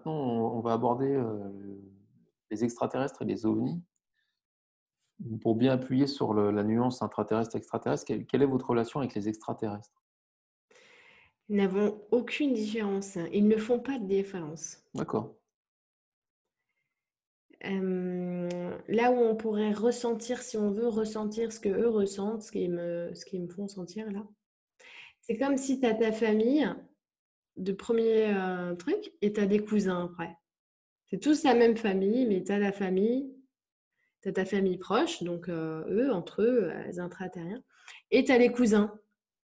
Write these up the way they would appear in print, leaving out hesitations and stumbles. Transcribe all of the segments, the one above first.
maintenant, on va aborder les extraterrestres et les ovnis. Pour bien appuyer sur la nuance intraterrestre-extraterrestre, quelle est votre relation avec les extraterrestres? Ils n'avons aucune différence. Ils ne font pas de différence. D'accord. Là où on pourrait ressentir, si on veut ressentir ce qu'eux ressentent, ce qu'ils me font sentir là, c'est comme si tu as ta famille de premier truc et tu as des cousins après. C'est tous la même famille, mais tu as la famille, tu as ta famille proche, donc eux, entre eux, les intraterriens, et tu as les cousins.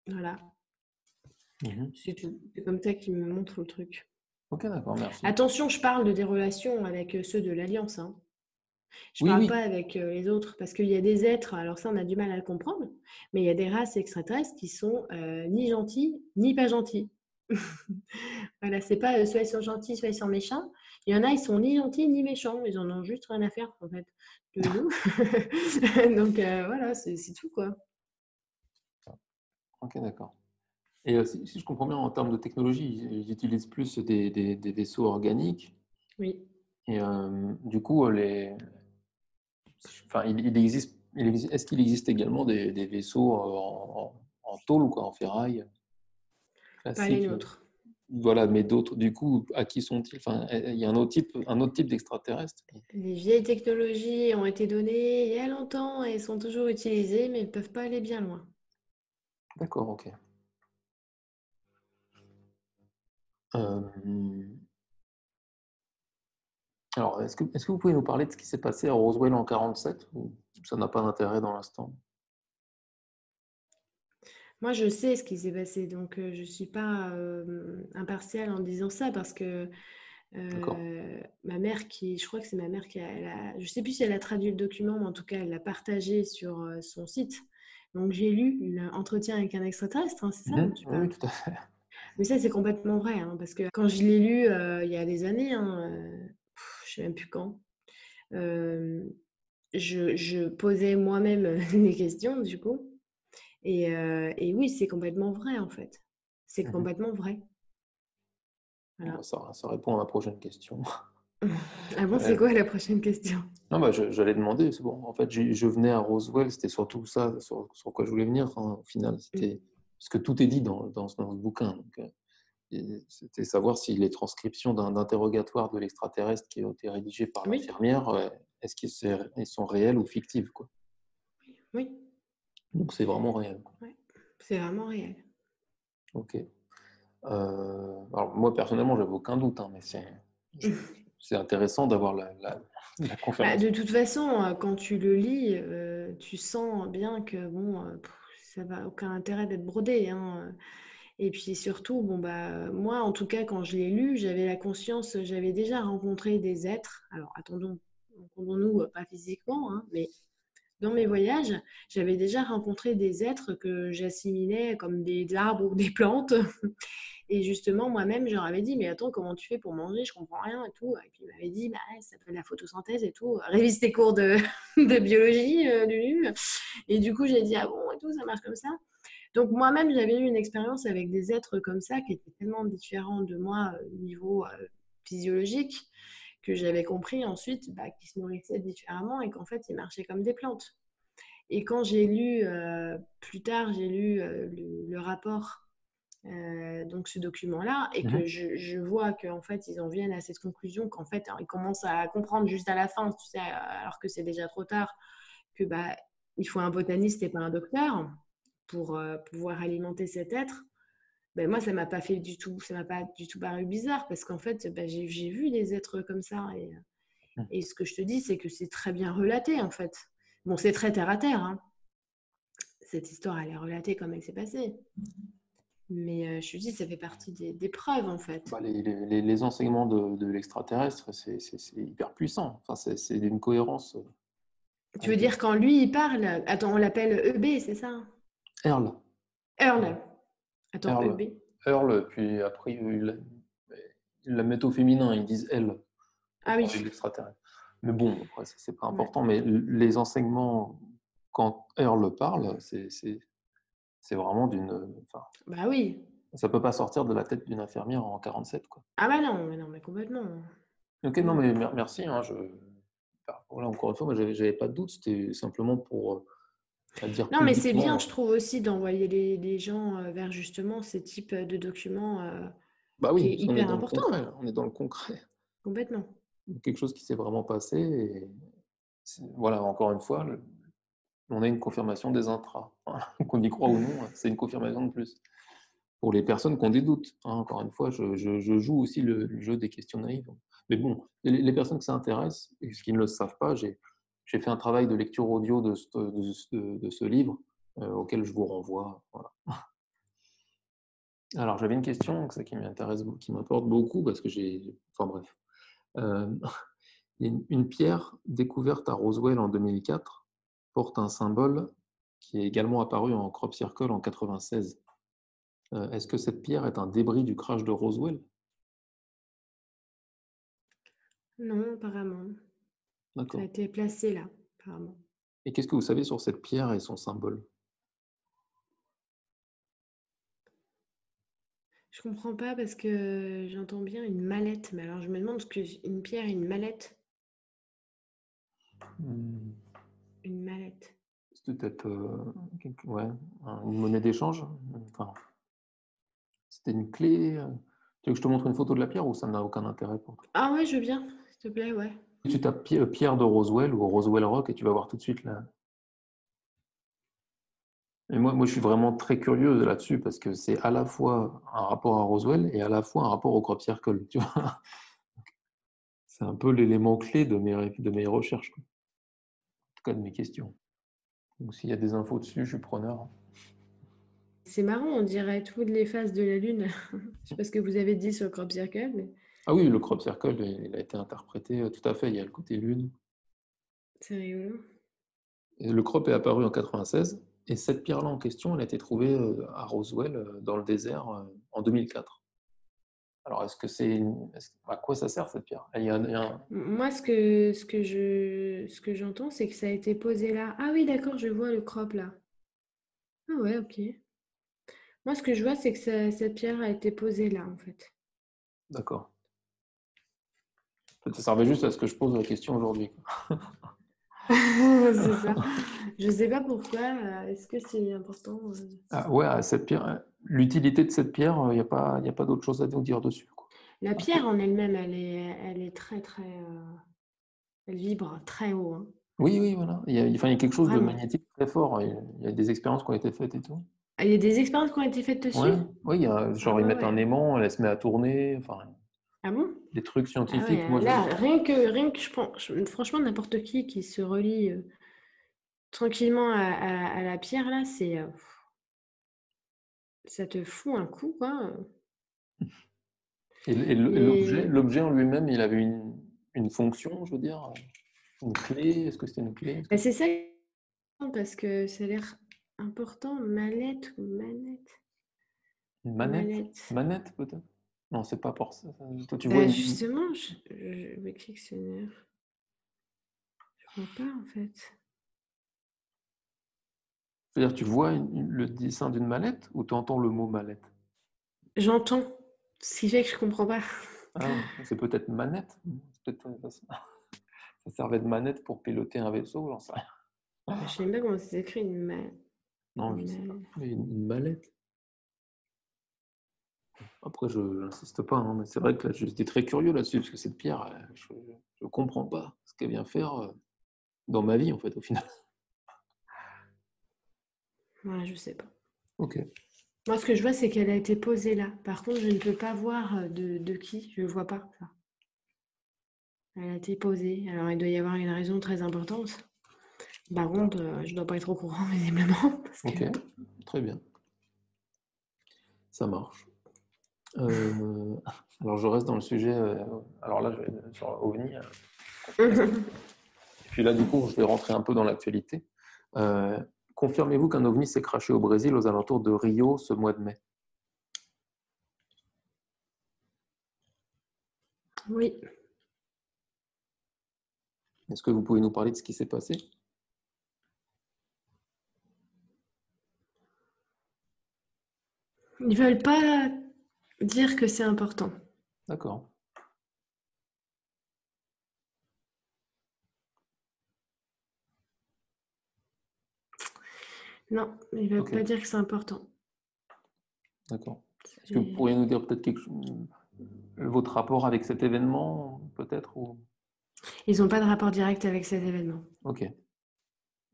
Voilà, Mmh. c'est tout. C'est comme ça qu'ils me montrent le truc. OK, d'accord, merci. Attention, je parle de des relations avec ceux de l'Alliance, hein. Je Oui, parle oui. pas avec les autres, parce qu'il y a des êtres, alors ça, on a du mal à le comprendre, mais il y a des races extraterrestres qui sont ni gentils, ni pas gentils. Voilà, c'est pas soit ils sont gentils, soit ils sont méchants. Il y en a, ils sont ni gentils, ni méchants. Ils en ont juste rien à faire, en fait, de nous. Donc voilà, c'est tout, quoi. OK, d'accord. Et si je comprends bien, en termes de technologie, ils utilisent plus des vaisseaux organiques Oui. et du coup, enfin, est-ce qu'il existe également des vaisseaux en tôle, quoi, en ferraille, Pas les classiques? nôtres. Voilà, mais d'autres, du coup, à qui sont-ils? Enfin, il y a un autre type d'extraterrestre? Les vieilles technologies ont été données il y a longtemps et sont toujours utilisées, mais elles ne peuvent pas aller bien loin. D'accord, OK. Hem, alors, est-ce que vous pouvez nous parler de ce qui s'est passé à Roswell en 47 ou ça n'a pas d'intérêt dans l'instant? Moi, je sais ce qui s'est passé, donc je ne suis pas impartiale en disant ça parce que D'accord. ma mère je crois que c'est ma mère je sais plus si elle a traduit le document, mais en tout cas, elle l'a partagé sur son site. Donc j'ai lu l'entretien avec un extraterrestre, hein, c'est ça dont Mmh. tu Oui, oui, parles. tout à fait. Mais ça, c'est complètement vrai, hein, parce que quand je l'ai lu il y a des années, hein, je sais même plus quand, euh, je posais moi-même des questions du coup. Et oui, c'est complètement vrai en fait. C'est Mmh. complètement vrai. Bon, bah, Voilà. ça répond à ma prochaine question. Ah bon, c'est quoi la prochaine question? Non, bah, j'allais demander, c'est bon. En fait, je venais à Roswell, c'était surtout ça sur quoi je voulais venir, hein, au final. Mm. C'était parce que tout est dit dans ce bouquin, donc et c'était savoir si les transcriptions d'interrogatoire de l'extraterrestre qui ont été rédigées par Oui, l'infirmière, est-ce elles sont réelles ou fictives, quoi? oui, Donc c'est vraiment réel, quoi. ouais. C'est vraiment réel. OK. Alors moi, personnellement, j'avais aucun doute, hein, mais je c'est intéressant d'avoir la Bah, de confirmation. toute façon, quand tu le lis, tu sens bien que bon, ça n'a aucun intérêt d'être brodé, hein. Et puis surtout, bon bah moi, en tout cas, quand je l'ai lu, j'avais la conscience, j'avais déjà rencontré des êtres. Alors entendons-nous, pas physiquement, hein, mais dans mes voyages, j'avais déjà rencontré des êtres que j'assimilais comme des arbres ou des plantes. Et justement, moi-même, je leur avais dit, mais attends, comment tu fais pour manger? Je comprends rien et tout. Et puis ils m'avaient dit, bah, ouais, ça s'appelle la photosynthèse et tout. Révise tes cours de biologie, Lulu. Et du coup, j'ai dit, ah bon, et tout, ça marche comme ça. Donc moi-même, j'avais eu une expérience avec des êtres comme ça qui étaient tellement différents de moi au niveau physiologique que j'avais compris ensuite bah, qu'ils se nourrissaient différemment et qu'en fait, ils marchaient comme des plantes. Et quand j'ai lu, plus tard, j'ai lu le rapport, donc ce document-là, et que Mmh. je vois qu'en fait, ils en viennent à cette conclusion qu'en fait, hein, ils commencent à comprendre juste à la fin, tu sais, alors que c'est déjà trop tard, que bah, il faut un botaniste et pas un docteur pour pouvoir alimenter cet être. Ben, moi, ça m'a pas fait du tout, ça m'a pas du tout paru bizarre parce qu'en fait, ben, j'ai vu des êtres comme ça Mmh. et ce que je te dis, c'est que c'est très bien relaté en fait. Bon, c'est très terre à terre, hein. Cette histoire, elle est relatée comme elle s'est passée. Mais je te dis, ça fait partie des preuves, en fait. Bah, les enseignements de l'extraterrestre, c'est hyper puissant. Enfin, c'est une cohérence, Tu veux avec dire, quand lui, il parle... Attends, on l'appelle EB, c'est ça? Earl. Earl. Mmh. Attends, Earl. EB. Earl, puis après, ils la mettent au féminin, ils disent elle pour Ah oui. parler de l'extraterrestre. Mais bon, après, ça, c'est pas Ouais. important. Mais les enseignements, quand Earl parle, c'est vraiment d'une, enfin, Bah oui. Ça peut pas sortir de la tête d'une infirmière en 47, quoi. Ah bah non, mais non, mais complètement. Ok, non, Mmh. mais merci. Hein, enfin, voilà, encore une fois, moi, j'avais pas de doute. C'était simplement pour dire Non, mais c'est bien, je publiquement. trouve aussi, d'envoyer les gens vers justement ce type de documents Bah qui oui, est parce qu'on est hyper dans le important, concret. On est dans le concret. complètement. Quelque chose qui s'est vraiment passé. Et voilà, encore une fois, on a une confirmation des intras. Voilà. Qu'on y croit ou non, c'est une confirmation de plus. Pour les personnes qui ont des doutes. Hein, encore une fois, je joue aussi le jeu des questions naïves. Mais bon, les personnes que ça intéresse, et qui ne le savent pas, j'ai fait un travail de lecture audio de ce livre auquel je vous renvoie. Voilà. Alors, j'avais une question ça qui m'intéresse, qui m'importe beaucoup parce que enfin bref. Euh, il y a une pierre découverte à Roswell en 2004 porte un symbole qui est également apparu en crop circle en 96. Est-ce que cette pierre est un débris du crash de Roswell? Non, apparemment. Ça a D'accord. été placé là, apparemment. Et qu'est-ce que vous savez sur cette pierre et son symbole? Je comprends pas parce que j'entends bien une mallette, mais alors je me demande ce que une pierre et une mallette. Hmm, Une mallette. c'est peut-être ouais, une monnaie d'échange? Enfin, c'était une clé? Tu veux que je te montre une photo de la pierre ou ça n'a aucun intérêt pour toi? Ah ouais, je veux bien, s'il te plaît, ouais. Tu tapes pierre de Roswell ou Roswell Rock et tu vas voir tout de suite là. Et moi, je suis vraiment très curieux là-dessus parce que c'est à la fois un rapport à Roswell et à la fois un rapport au crop circle. Tu vois, c'est un peu l'élément clé de mes recherches, quoi. En tout cas de mes questions. Donc s'il y a des infos dessus, je suis preneur. C'est marrant, on dirait toutes les phases de la Lune. Je sais pas ce que vous avez dit sur le crop circle, mais Ah oui, le crop circle, il a été interprété tout à fait. Il y a le côté lune. c'est rigolo. Et le crop est apparu en 96 et cette pierre-là en question, elle a été trouvée à Roswell, dans le désert, en 2004. Alors est-ce que à quoi ça sert cette pierre? Moi, ce que j'entends, c'est que ça a été posé là. Ah oui, d'accord, je vois le crop là. Ah ouais, ok. Moi, ce que je vois, c'est que cette pierre a été posée là, en fait. D'accord. Ça servait juste à ce que je pose la question aujourd'hui, quoi. C'est ça. Je sais pas pourquoi. Est-ce que c'est important? Ah ouais, cette pierre, l'utilité de cette pierre, y a pas d'autre chose à nous dire dessus, quoi. La pierre en elle-même, elle est très, très. Elle vibre très haut, hein. Oui, oui, voilà. Enfin, il y a quelque chose de Vraiment. magnétique très fort. Il y a des expériences qui ont été faites et tout. Ah, il y a des expériences qui ont été faites Ouais, dessus? oui, Ah genre ils ouais, mettent un ouais. aimant, elle se met à tourner, enfin, Ah bon? des trucs Ah scientifiques. ouais, Moi, là, rien que je pense, franchement, n'importe qui se relie tranquillement à la pierre, là, ça te fout un coup, quoi. et Et l'objet en lui-même, il avait une fonction, je veux dire, une clé. Est-ce que c'était une clé? bah, c'est ça, parce que ça a l'air important. Mallette ou manette? Une manette? Mallette. Manette, peut-être? Non, c'est pas pour ça. Toi, tu vois Bah, justement, le dictionnaire, je vois pas, en fait. c'est-à-dire, tu vois le dessin d'une mallette ou tu entends le mot mallette? J'entends, ce qui fait que je comprends pas. Ah, c'est peut-être manette? C'est peut-être ça servait de manette pour piloter un vaisseau, j'en sais rien. Je sais même pas comment ça s'écrit, Non, je sais pas. mal- Mais une mallette? Après, je n'insiste pas, hein, mais c'est vrai que là, j'étais très curieux là-dessus, parce que cette pierre, je ne comprends pas ce qu'elle vient faire dans ma vie, en fait, au final. Ouais, je sais pas. Ok. Moi, ce que je vois, c'est qu'elle a été posée là. Par contre, je ne peux pas voir de qui. Je ne vois pas ça. Elle a été posée. Alors, il doit y avoir une raison très importante. Par contre, je dois pas être au courant, visiblement. Parce que... Ok, très bien. Ça marche. Euh, alors, je reste dans le sujet. Alors là, je vais sur OVNI. Et puis là, du coup, je vais rentrer un peu dans l'actualité. Euh, Confirmez-vous qu'un OVNI s'est crashé au Brésil aux alentours de Rio ce mois de mai? Oui. Est-ce que vous pouvez nous parler de ce qui s'est passé? Ils veulent pas dire que c'est important. D'accord. Non, ils veulent Ok, pas dire que c'est important. d'accord. Est-ce que vous C'est- pourriez nous dire peut-être votre rapport avec cet événement, peut-être ou... Ils n'ont pas de rapport direct avec cet événement. Ok,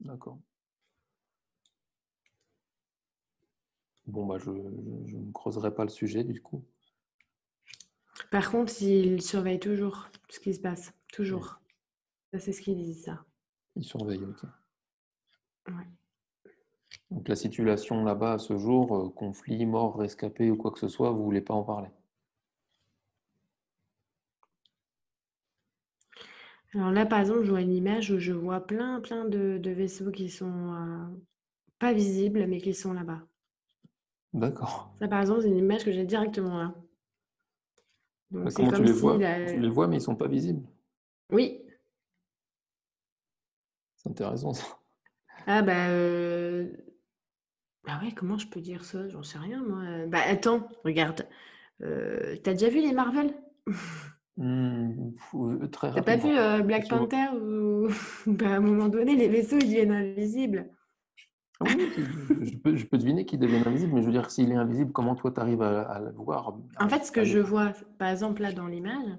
d'accord. Bon, bah, je ne creuserai pas le sujet du coup. Par contre, ils surveillent toujours ce qui se passe. Mm. Toujours. Ça, c'est ce qu'ils disent, ça. Ils surveillent, ok. Ouais. Donc la situation là-bas à ce jour, conflit, mort, rescapé ou quoi que ce soit, vous voulez pas en parler? Alors là, par exemple, je vois une image où je vois plein, plein de vaisseaux qui sont pas visibles, mais qui sont là-bas. D'accord. Ça, par exemple, c'est une image que j'ai directement là. Donc, c'est Comment tu comme les si vois? Tu les vois, mais ils sont pas visibles. Oui. C'est intéressant ça. Ah, bah ouais, comment je peux dire ça? J'en sais rien, moi. Bah, attends, regarde. T'as déjà vu les Marvel? Très T'as pas rapidement. vu Black Je vois. Panther où bah, à un moment donné, les vaisseaux, ils deviennent invisibles. Ah oui, je peux deviner qu'il devienne invisible, mais je veux dire, s'il est invisible, comment toi tu arrives à le voir, En fait, ce à que le- je vois, par exemple, là, dans l'image,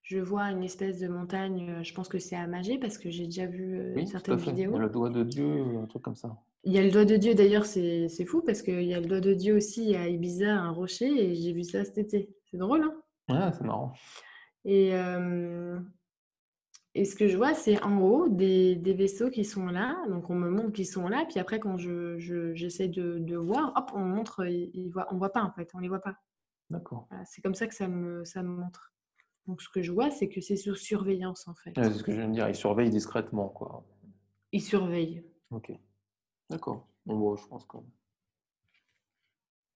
je vois une espèce de montagne, je pense que c'est à Magé parce que j'ai déjà vu Oui, tout à certaines fait. Il y a le vidéos. doigt de Dieu, un truc comme ça. Il y a le doigt de Dieu, d'ailleurs, c'est fou parce qu'il y a le doigt de Dieu aussi à Ibiza, un rocher, et j'ai vu ça cet été. C'est drôle, hein? Ah, c'est marrant. Et, euh, et ce que je vois, c'est en haut des vaisseaux qui sont là. Donc, on me montre qu'ils sont là. Puis après, quand j'essaie de voir, hop, on montre, on voit pas en fait, on les voit pas. D'accord. Voilà, c'est comme ça que ça me montre. Donc, ce que je vois, c'est que c'est sous surveillance en Ouais, fait. c'est ce que je viens de dire, ils surveillent discrètement, quoi. Ils surveillent. Ok, d'accord. Bon, bon, je pense que...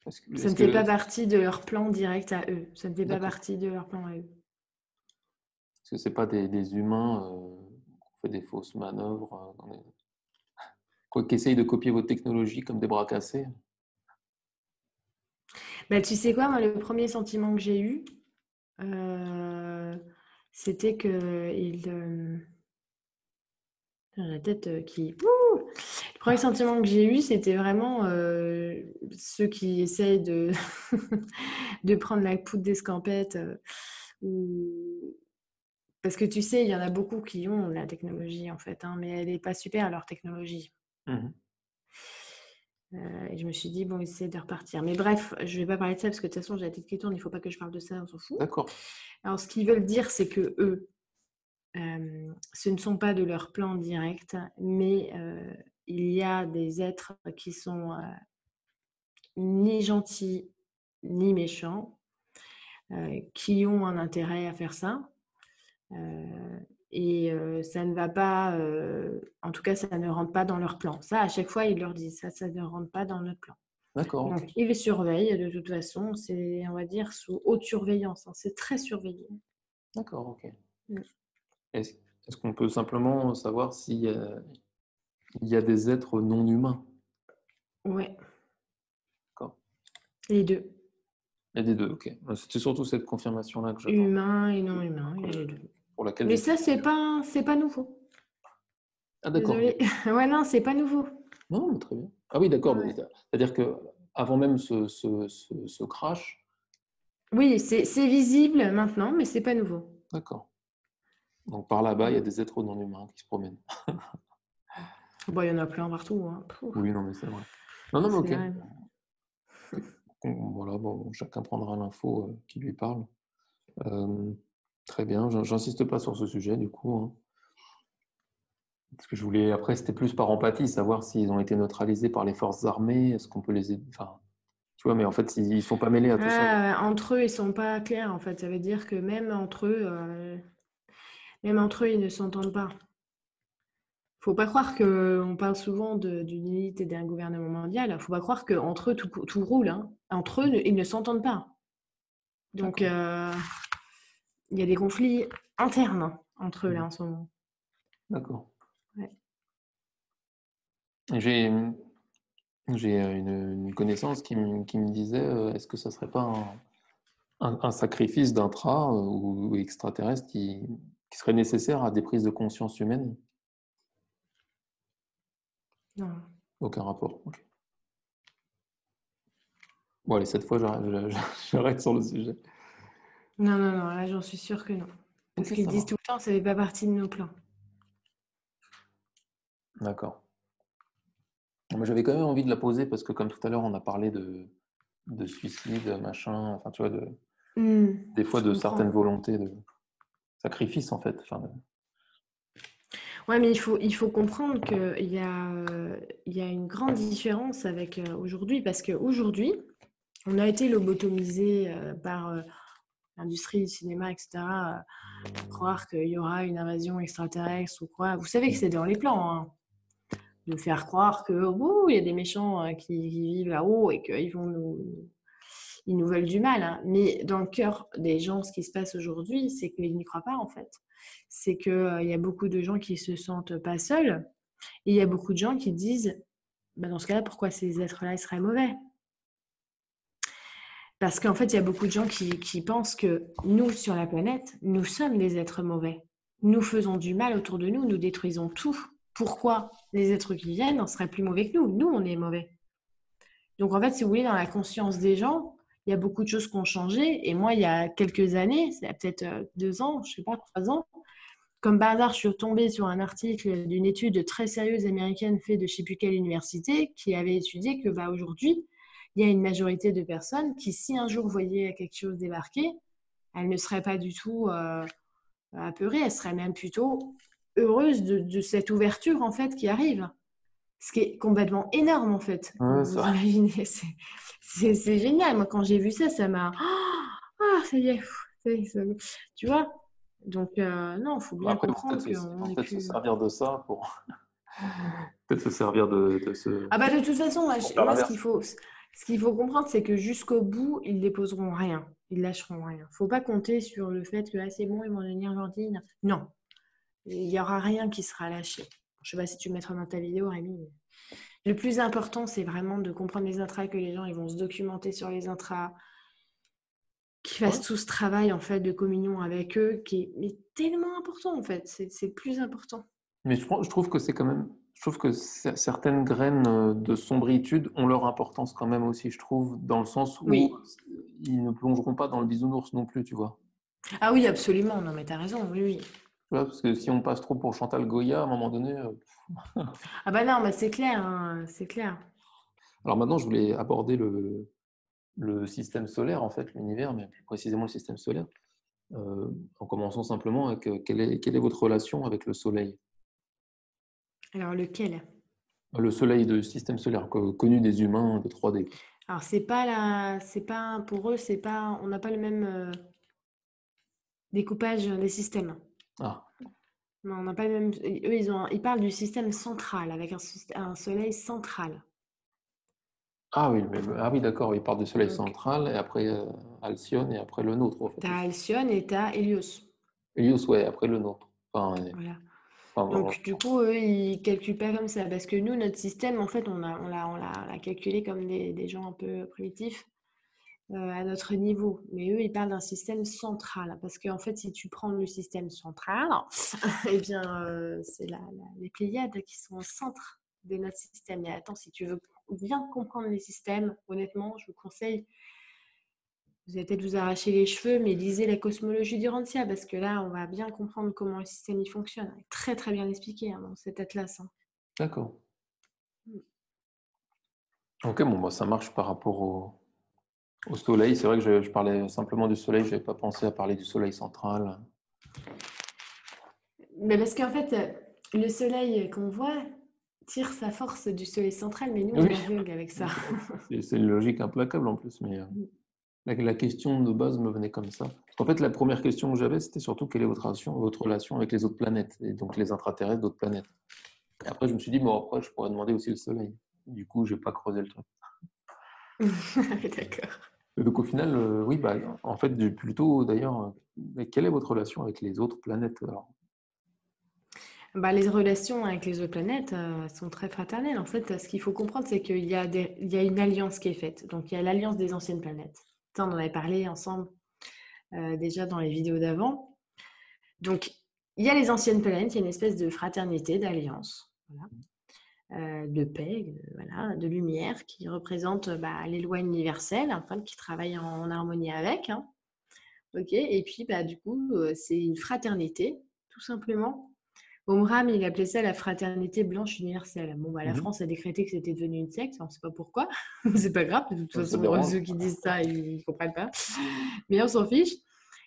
Ça Est-ce ne fait que, pas partie de leur plan direct à eux. Ça ne fait pas d'accord. partie de leur plan à eux. Est-ce que c'est pas des humains qui ont fait des fausses manœuvres, quoi, qui essayent de copier votre technologie comme des bras cassés? Bah, tu sais quoi, moi, le premier sentiment que j'ai eu, euh, c'était que la tête qui... Ouh. Le premier sentiment que j'ai eu, c'était vraiment ceux qui essayent de, de prendre la poudre d'escampette. Ou... Parce que tu sais, il y en a beaucoup qui ont la technologie, en fait, hein, mais elle n'est pas super, leur technologie. Mhm. Et je me suis dit, bon, essayer de repartir. Mais bref, je ne vais pas parler de ça parce que de toute façon, j'ai la tête qui tourne, il ne faut pas que je parle de ça, on s'en fout. D'accord. Alors, ce qu'ils veulent dire, c'est que eux, ce ne sont pas de leur plan direct, mais il y a des êtres qui sont ni gentils ni méchants, qui ont un intérêt à faire ça. Ça ne va pas, en tout cas, ça ne rentre pas dans leur plan. Ça, à chaque fois, ils leur disent, ça ne rentre pas dans notre plan. D'accord, ok. Donc, ils les surveillent de toute façon, c'est, on va dire, sous haute surveillance, hein, c'est très surveillé. D'accord, ok. Mm. Est-ce, est-ce qu'on peut simplement savoir il y a des êtres non humains? Ouais, D'accord. les deux. Il y a des deux, ok. C'était surtout cette confirmation-là que j'attendais, Humain et non humain, il y a les deux. pour laquelle Mais j'étais ça, curieux. c'est pas nouveau. Ah, d'accord. Désolée. Ouais, non, c'est pas nouveau. Non, mais très bien. Ah oui, d'accord. Ouais. C'est-à-dire que avant même ce crash, Oui, c'est visible maintenant, mais c'est pas nouveau. d'accord. Donc par là-bas, il y a Mm. des êtres non humains qui se promènent. Bon, il y en a plein partout, hein. Pouf, Oui, non, mais c'est vrai. Non, non, mais c'est ok. vrai. Voilà, bon, chacun prendra l'info qui lui parle. Euh, Très bien. J'insiste pas sur ce sujet, du coup, hein. Parce que je voulais, après, c'était plus par empathie, savoir s'ils ont été neutralisés par les forces armées, est-ce qu'on peut les aider, enfin, tu vois, mais en fait, ils sont pas mêlés à tout ça. Ah, entre eux, ils sont pas clairs, en fait. Ça veut dire que même entre eux, ils ne s'entendent pas. Faut pas croire que on parle souvent d'une élite et d'un gouvernement mondial. Faut pas croire qu'entre eux, tout roule, hein. Entre eux, ils ne s'entendent pas. Donc, D'accord, il y a des conflits internes entre eux, là, mhm, en ce moment. d'accord. Ouais. J'ai J'ai une connaissance qui me disait est-ce que ça serait pas un sacrifice d'intra ou extraterrestre qui serait nécessaire à des prises de conscience humaines? Non. Aucun rapport. Ok. Bon, allez, cette fois, j'arrête sur le sujet. Non, non, non, là j'en suis sûre que non. Parce Ok, qu'ils ça disent tout marche. le temps, ça fait pas partie de nos plans. D'accord. Moi, j'avais quand même envie de la poser parce que, comme tout à l'heure, on a parlé de suicide, machin, enfin, tu vois, des fois Je de certaines comprends. volontés de sacrifice, en fait. Enfin, Ouais, mais il faut comprendre il y a une grande différence avec aujourd'hui, parce qu'aujourd'hui, on a été lobotomisé par l'industrie du cinéma, etc. Croire qu'il y aura une invasion extraterrestre ou quoi. Vous savez que c'est dans les plans, hein, de faire croire que il y a des méchants qui vivent là-haut et ils nous veulent du mal, hein. Mais dans le cœur des gens, ce qui se passe aujourd'hui, c'est qu'ils n'y croient pas en fait. C'est qu'il y a beaucoup de gens qui se sentent pas seuls et il y a beaucoup de gens qui disent bah, dans ce cas-là, pourquoi ces êtres-là ils seraient mauvais? Parce qu'en fait, il y a beaucoup de gens qui pensent que nous, sur la planète, nous sommes des êtres mauvais. Nous faisons du mal autour de nous, nous détruisons tout. Pourquoi les êtres qui viennent en seraient plus mauvais que nous? Nous, on est mauvais. Donc, en fait, si vous voulez, dans la conscience des gens, il y a beaucoup de choses qui ont changé. Et moi, il y a quelques années, c'est peut-être 2 ans, je ne sais pas, 3 ans, comme par hasard, je suis tombée sur un article d'une étude très sérieuse américaine faite de je ne sais plus quelle université qui avait étudié que bah, aujourd'hui, il y a une majorité de personnes qui, si un jour voyaient quelque chose débarquer, elles ne seraient pas du tout apeurées, elles seraient même plutôt heureuses de cette ouverture en fait qui arrive. Ce qui est complètement énorme en fait, quand ouais, vous imaginez. C'est génial. Moi, quand j'ai vu ça, ça m'a. Ah, ça y est. Tu vois? Donc, non, il faut bien après, comprendre ils qu'on vont n'est peut-être se plus. servir de ça pour peut-être se servir de ce Ah, bah, de toute façon, moi, pour faire moi l'inverse. ce qu'il faut comprendre, c'est que jusqu'au bout, ils déposeront rien. Ils lâcheront rien. Faut pas compter sur le fait que là, c'est bon, ils vont devenir gentils. Non, il n'y aura rien qui sera lâché. Je sais pas si tu le mettras dans ta vidéo, Rémi. Le plus important, c'est vraiment de comprendre les intras, que les gens ils vont se documenter sur les intras, qu'ils Ouais. fassent tout ce travail en fait de communion avec eux, qui est mais tellement important en fait. C'est le plus important. Mais je trouve que c'est quand même, je trouve que certaines graines de sombritude ont leur importance quand même aussi, je trouve, dans le sens où Oui. ils ne plongeront pas dans le bisounours non plus, tu vois. Ah oui, absolument. Non, mais t'as raison. Oui, oui. Tu vois, parce que si on passe trop pour Chantal Goya, à un moment donné. Ah bah non, mais c'est clair, hein, c'est clair. Alors maintenant, je voulais aborder le système solaire, en fait, l'univers, mais plus précisément le système solaire, en commençant simplement avec quelle est votre relation avec le Soleil? Alors lequel? Le Soleil de système solaire, connu des humains de 3D. Alors c'est pas pour eux, c'est pas, on n'a pas le même découpage des systèmes. Ah, Non, on n'a pas le même. Eux, ils parlent du système central avec un soleil central. ah oui, ah oui, d'accord, il part du Soleil Donc central, et après Alcyone, et après le nôtre, en fait. t'as Alcyone et t'as Hélios. Hélios, ouais, après le nôtre. Enfin, Voilà. enfin, Donc, du coup, eux, ils calculent pas comme ça. Parce que nous, notre système, en fait, on l'a calculé comme des gens un peu primitifs à notre niveau. Mais eux, ils parlent d'un système central. Parce qu'en fait, si tu prends le système central, eh bien, c'est les Pléiades qui sont au centre de notre système. Et attends, si tu veux bien comprendre les systèmes, honnêtement, je vous conseille, vous allez peut-être vous arracher les cheveux, mais lisez la cosmologie d'Urantia, parce que là, on va bien comprendre comment le système il fonctionne. Très très bien expliqué dans cet atlas, hein. d'accord. Ok, bon, bah, ça marche par rapport au Soleil. C'est vrai que je parlais simplement du Soleil, je n'avais pas pensé à parler du Soleil central. Mais parce qu'en fait, le soleil qu'on voit tire sa force du soleil central, mais nous, on Oui, est aveugle avec ça. c'est une logique implacable en plus, mais la question de base me venait comme ça. En fait, la première question que j'avais, c'était surtout quelle est votre relation avec les autres planètes, et donc les intraterrestres d'autres planètes. Et après, je me suis dit, bon, après, je pourrais demander aussi le Soleil. Du coup, j'ai pas creusé le truc. D'accord. Et donc, au final, oui, bah, en fait, plutôt d'ailleurs, quelle est votre relation avec les autres planètes alors? Bah, les relations avec les autres planètes sont très fraternelles. En fait, ce qu'il faut comprendre, c'est qu'il y a une alliance qui est faite. Donc, il y a l'alliance des anciennes planètes. Ça, on en avait parlé ensemble déjà dans les vidéos d'avant. Donc, il y a les anciennes planètes, il y a une espèce de fraternité, d'alliance, voilà, de paix, voilà, de lumière, qui représente les lois universelles, enfin, qui travaillent en harmonie avec. Hein. Ok, et puis du coup, c'est une fraternité, tout simplement. Omram, il appelait ça la fraternité blanche universelle. Bon, la Mhm. France a décrété que c'était devenu une secte, on ne sait pas pourquoi. C'est pas grave, de toute Ça façon, dérange. ceux qui disent ça, ils ne comprennent pas. Mais on s'en fiche.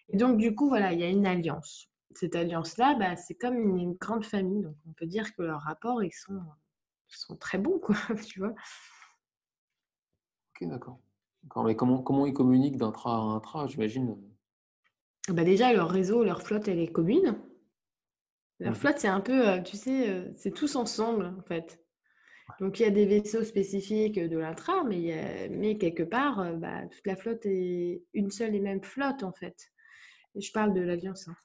Et donc, du coup, voilà, il y a une alliance. Cette alliance-là, c'est comme une grande famille. Donc, on peut dire que leurs rapports, sont très bons, quoi, tu vois. Ok, d'accord. D'accord. Mais comment ils communiquent d'intra à intra, j'imagine? Déjà, leur réseau, leur flotte, elle est commune. Leur Mhm. flotte, c'est un peu, tu sais, c'est tous ensemble, en fait. Donc, il y a des vaisseaux spécifiques de l'intra, mais quelque part, toute la flotte est une seule et même flotte, en fait. Et je parle de l'Alliance. Hein.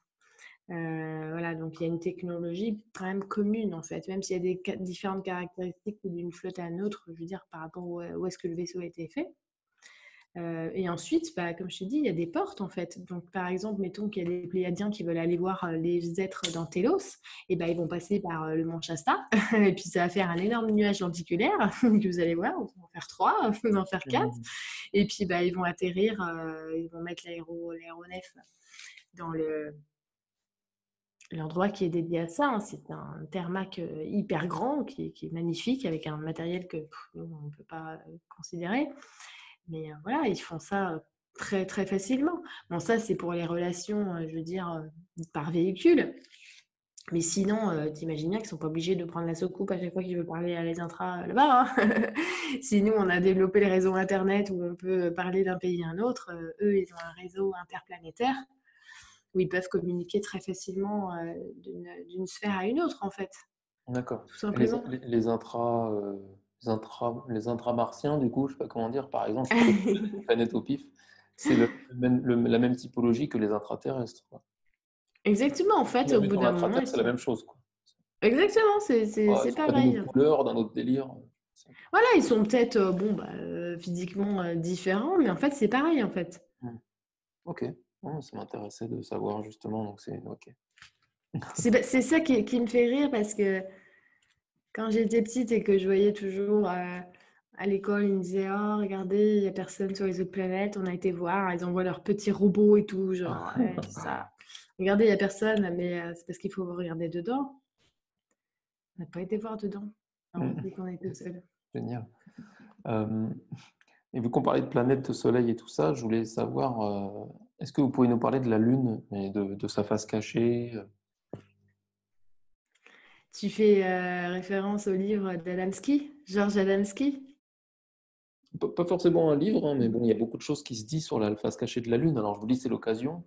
Voilà, donc il y a une technologie quand même commune, en fait, même s'il y a des différentes caractéristiques d'une flotte à une autre, je veux dire, par rapport où est-ce que le vaisseau a été fait. Et ensuite, comme je te dis, il y a des portes en fait. Donc, par exemple, mettons qu'il y a des Pléiadiens qui veulent aller voir les êtres dans Télos, et ils vont passer par le mont Shasta, et puis ça va faire un énorme nuage lenticulaire que vous allez voir. Vous en faire 3, vous en faire 4, Mhm. et puis ils vont atterrir, ils vont mettre l'aéronef dans l'endroit qui est dédié à ça. Hein. C'est un thermac hyper grand qui est magnifique avec un matériel que nous, on ne peut pas considérer. Mais voilà, ils font ça très, très facilement. Bon, ça, c'est pour les relations, je veux dire, par véhicule. Mais sinon, t'imagines bien qu'ils ne sont pas obligés de prendre la soucoupe à chaque fois qu'ils veulent parler à les intras là-bas. Hein. Si nous, on a développé les réseaux Internet où on peut parler d'un pays à un autre, eux, ils ont un réseau interplanétaire où ils peuvent communiquer très facilement d'une sphère à une autre, en fait, D'accord. tout Et les, simplement. les, les intra, les intramartiens, du coup, je sais pas comment dire, par exemple, je sais pas comment dire une planète au pif, c'est la même typologie que les intraterrestres, quoi. Exactement, en Si fait, la au vue bout sur d'un la moment, cratère, ils c'est la sont... même chose, quoi. Exactement, Ils c'est sont pas d'une pareil. autre couleur, d'un autre délire. Voilà, ils sont peut-être physiquement différents, mais en fait, c'est pareil, en fait. Hmm. Ok. Oh, ça m'intéressait de savoir justement, donc c'est ok. C'est ça qui me fait rire parce que quand j'étais petite et que je voyais toujours à l'école, ils me disaient: «Oh, regardez, il n'y a personne sur les autres planètes, on a été voir, ils envoient leurs petits robots et tout». Genre, ouais, ça. Regardez, il n'y a personne, mais c'est parce qu'il faut regarder dedans. On n'a pas été voir dedans. Non, Hmm. vu qu'on était seuls. Génial. Euh, et vu qu'on parlait de planètes, de soleil et tout ça, je voulais savoir, est-ce que vous pouvez nous parler de la Lune et de sa face cachée? Tu fais référence au livre d'Adamski, Georges Adamski? Pas forcément un livre, hein, mais bon, il y a beaucoup de choses qui se disent sur la face cachée de la Lune. Alors je vous dis, c'est l'occasion.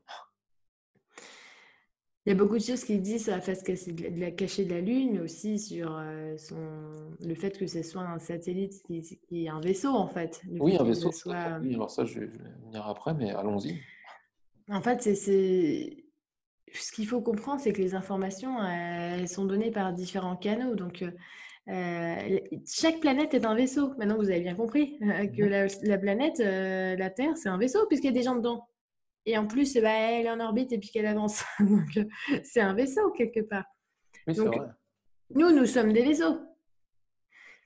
Il y a beaucoup de choses qui disent sur la face cachée de la Lune, mais aussi sur le fait que ce soit un satellite qui est un vaisseau, en fait. Le Oui, fait un que vaisseau, ce tout à fait. soit... Oui, alors ça, je vais venir après, mais allons-y. En fait, ce qu'il faut comprendre, c'est que les informations, elles sont données par différents canaux. Donc, chaque planète est un vaisseau. Maintenant, vous avez bien compris que Mhm. la planète, la Terre, c'est un vaisseau puisqu'il y a des gens dedans. Et en plus, elle est en orbite et puis qu'elle avance. Donc, c'est un vaisseau quelque part. Oui, c'est Donc, vrai. nous sommes des vaisseaux.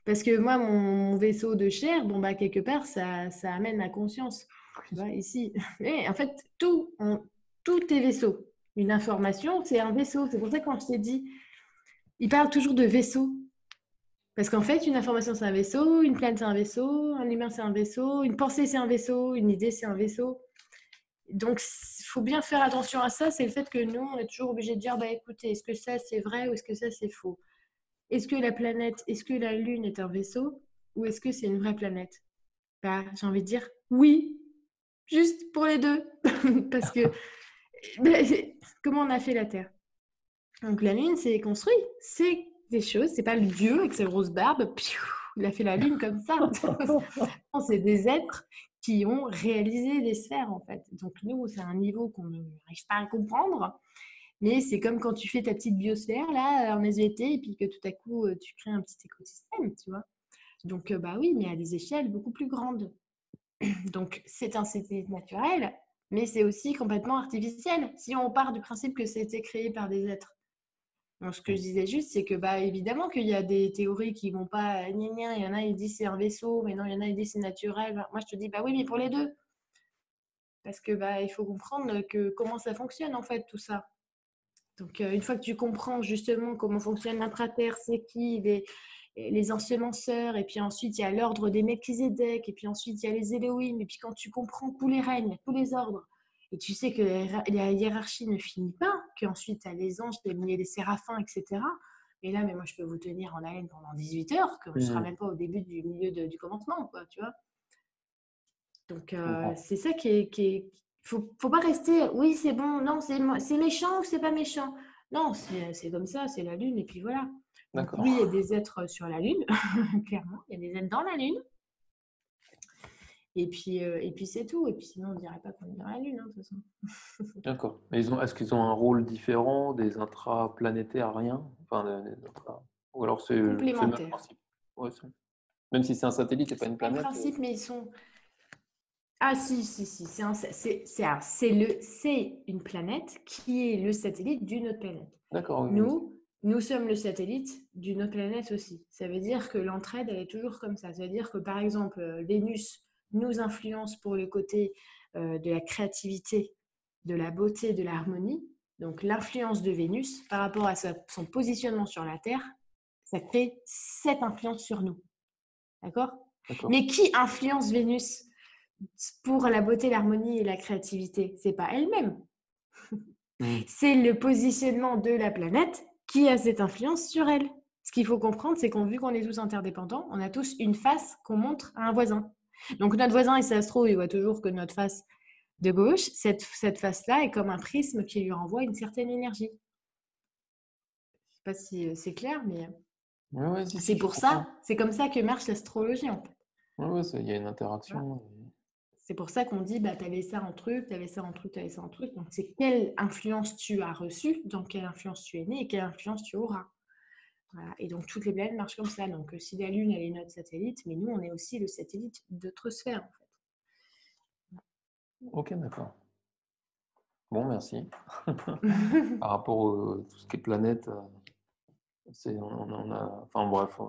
Parce que moi, mon vaisseau de chair, quelque part, ça amène la conscience. Tu vois, ici. Et en fait, tout est vaisseau. Une information, c'est un vaisseau. C'est pour ça que quand je t'ai dit, il parle toujours de vaisseau. Parce qu'en fait, une information, c'est un vaisseau, une planète, c'est un vaisseau, un humain, c'est un vaisseau, une pensée, c'est un vaisseau, une idée, c'est un vaisseau. Donc, il faut bien faire attention à ça. C'est le fait que nous, on est toujours obligé de dire, écoutez, est-ce que ça, c'est vrai ou est-ce que ça, c'est faux? Est-ce que la planète, est-ce que la Lune est un vaisseau ou est-ce que c'est une vraie planète? J'ai envie de dire oui, juste pour les deux. Parce que comment on a fait la Terre? Donc la Lune, c'est construit, c'est des choses, c'est pas le dieu avec sa grosse barbe, il a fait la Lune comme ça. Non, c'est des êtres qui ont réalisé des sphères en fait. Donc nous, c'est un niveau qu'on n'arrive pas à comprendre, Mais c'est comme quand tu fais ta petite biosphère là en SVT et puis que tout à coup tu crées un petit écosystème, tu vois. Donc bah oui, mais à des échelles beaucoup plus grandes. Donc c'est un satellite naturel, mais c'est aussi complètement artificiel. Si on part du principe que c'était créé par des êtres. Donc, ce que je disais juste, c'est que bah évidemment qu'il y a des théories qui vont pas il y en a ils disent c'est un vaisseau, mais non, il y en a ils disent c'est naturel. Moi je te dis bah oui, mais pour les deux. Parce que bah il faut comprendre que comment ça fonctionne en fait tout ça. Donc une fois que tu comprends justement comment fonctionne l'intraterre, c'est qui les ensemenceurs, et puis ensuite il y a l'ordre des Melchizedek, et puis ensuite il y a les Elohim, et puis quand tu comprends tous les règnes, tous les ordres, et tu sais que la hiérarchie ne finit pas, qu'ensuite tu as les anges, les séraphins, etc. Et là, mais moi je peux vous tenir en haleine pendant 18 heures, que je ne serai même pas au début du milieu du commencement, quoi, tu vois. Donc c'est ça faut pas rester, oui c'est bon, non c'est méchant ou c'est pas méchant. Non, c'est comme ça, c'est la Lune et puis voilà. Donc D'accord. oui, il y a des êtres sur la Lune, clairement, il y a des êtres dans la Lune. Et puis c'est tout. Et puis sinon, on ne dirait pas qu'on est dans la Lune, hein, de toute façon. D'accord. Mais est-ce qu'ils ont un rôle différent des intraplanétaires, rien? Enfin, ou alors c'est le même Complémentaires. principe? Ouais, même si c'est un satellite et pas C'est une le même planète. principe, mais ils sont. Ah si, si, si, c'est une planète qui est le satellite d'une autre planète. D'accord, oui, oui. Nous sommes le satellite d'une autre planète aussi. Ça veut dire que l'entraide, elle est toujours comme ça. Ça veut dire que, par exemple, Vénus nous influence pour le côté de la créativité, de la beauté, de l'harmonie. Donc, l'influence de Vénus par rapport à son positionnement sur la Terre, ça crée cette influence sur nous. D'accord? D'accord. Mais qui influence Vénus pour la beauté, l'harmonie et la créativité? C'est pas elle-même. C'est le positionnement de la planète qui a cette influence sur elle. Ce qu'il faut comprendre, c'est qu'on vu qu'on est tous interdépendants, on a tous une face qu'on montre à un voisin. Donc notre voisin, il s'astro, il voit toujours que notre face de gauche, cette face-là est comme un prisme qui lui renvoie une certaine énergie. Je sais pas si c'est clair, mais Ouais, ouais, si, c'est si, je pour comprends. ça, c'est comme ça que marche l'astrologie en fait. Ouais, ouais, il y a une Voilà. interaction. C'est pour ça qu'on dit, bah, tu avais ça en truc, tu avais ça en truc, tu avais ça en truc. Donc, c'est quelle influence tu as reçue, dans quelle influence tu es né et quelle influence tu auras. Voilà. Et donc, toutes les planètes marchent comme ça. Donc, si la Lune, elle est notre satellite, mais nous, on est aussi le satellite d'autres sphères, en fait. Ok, d'accord. Bon, merci. Par rapport à tout ce qui est planète, enfin bref,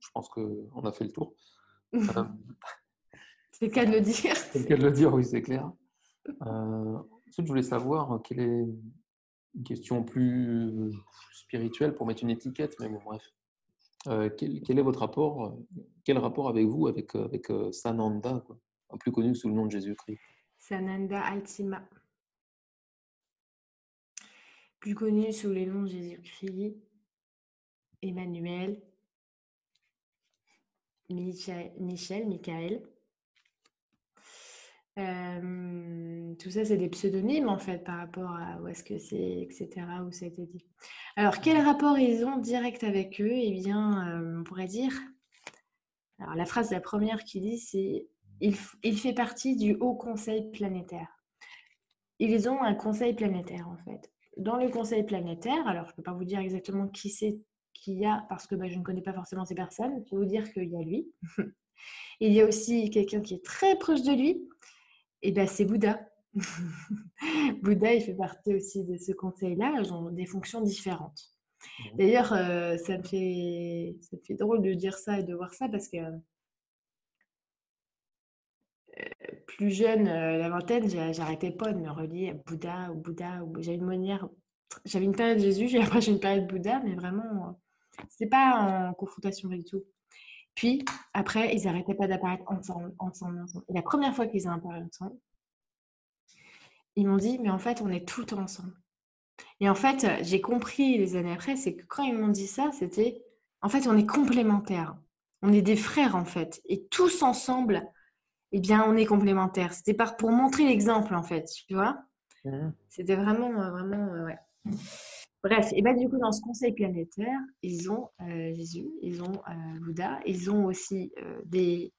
je pense qu'on a fait le tour. C'est le cas de le dire. C'est le cas de le dire, oui, c'est clair. Ensuite, je voulais savoir quelle est une question plus spirituelle pour mettre une étiquette, mais bon, bref. Quel est votre rapport, quel rapport avez-vous avec Sananda, quoi, plus connu sous le nom de Jésus-Christ? Sananda Altima, plus connu sous les noms de Jésus-Christ, Emmanuel, Michael. Tout ça, c'est des pseudonymes en fait par rapport à où est-ce que c'est, etc., où ça a été dit. Alors, quel rapport ils ont direct avec eux? Eh bien, on pourrait dire. Alors, la première qui dit, c'est il fait partie du Haut Conseil planétaire. Ils ont un conseil planétaire en fait. Dans le conseil planétaire, alors je ne peux pas vous dire exactement qui c'est qu'il y a parce que je ne connais pas forcément ces personnes. Je peux vous dire qu'il y a lui. Il y a aussi quelqu'un qui est très proche de lui. Et ben, c'est Bouddha. Bouddha, il fait partie aussi de ce conseil-là. Ils ont des fonctions différentes. D'ailleurs, ça me fait drôle de dire ça et de voir ça parce que plus jeune, la vingtaine, j'arrêtais pas de me relier à Bouddha ou Bouddha. J'avais une période Jésus, après j'ai une période Bouddha, mais vraiment, c'était pas en confrontation avec tout. Puis après, ils n'arrêtaient pas d'apparaître ensemble, ensemble, ensemble. Et la première fois qu'ils ont apparu ensemble, ils m'ont dit, mais en fait, on est tout le temps ensemble. Et en fait, j'ai compris les années après, c'est que quand ils m'ont dit ça, c'était, en fait, on est complémentaires. On est des frères, en fait. Et tous ensemble, eh bien, on est complémentaires. C'était pour montrer l'exemple, en fait, tu vois. C'était vraiment, ouais. Bref, et bien du coup, dans ce conseil planétaire, ils ont Jésus, ils ont Bouddha, ils ont aussi il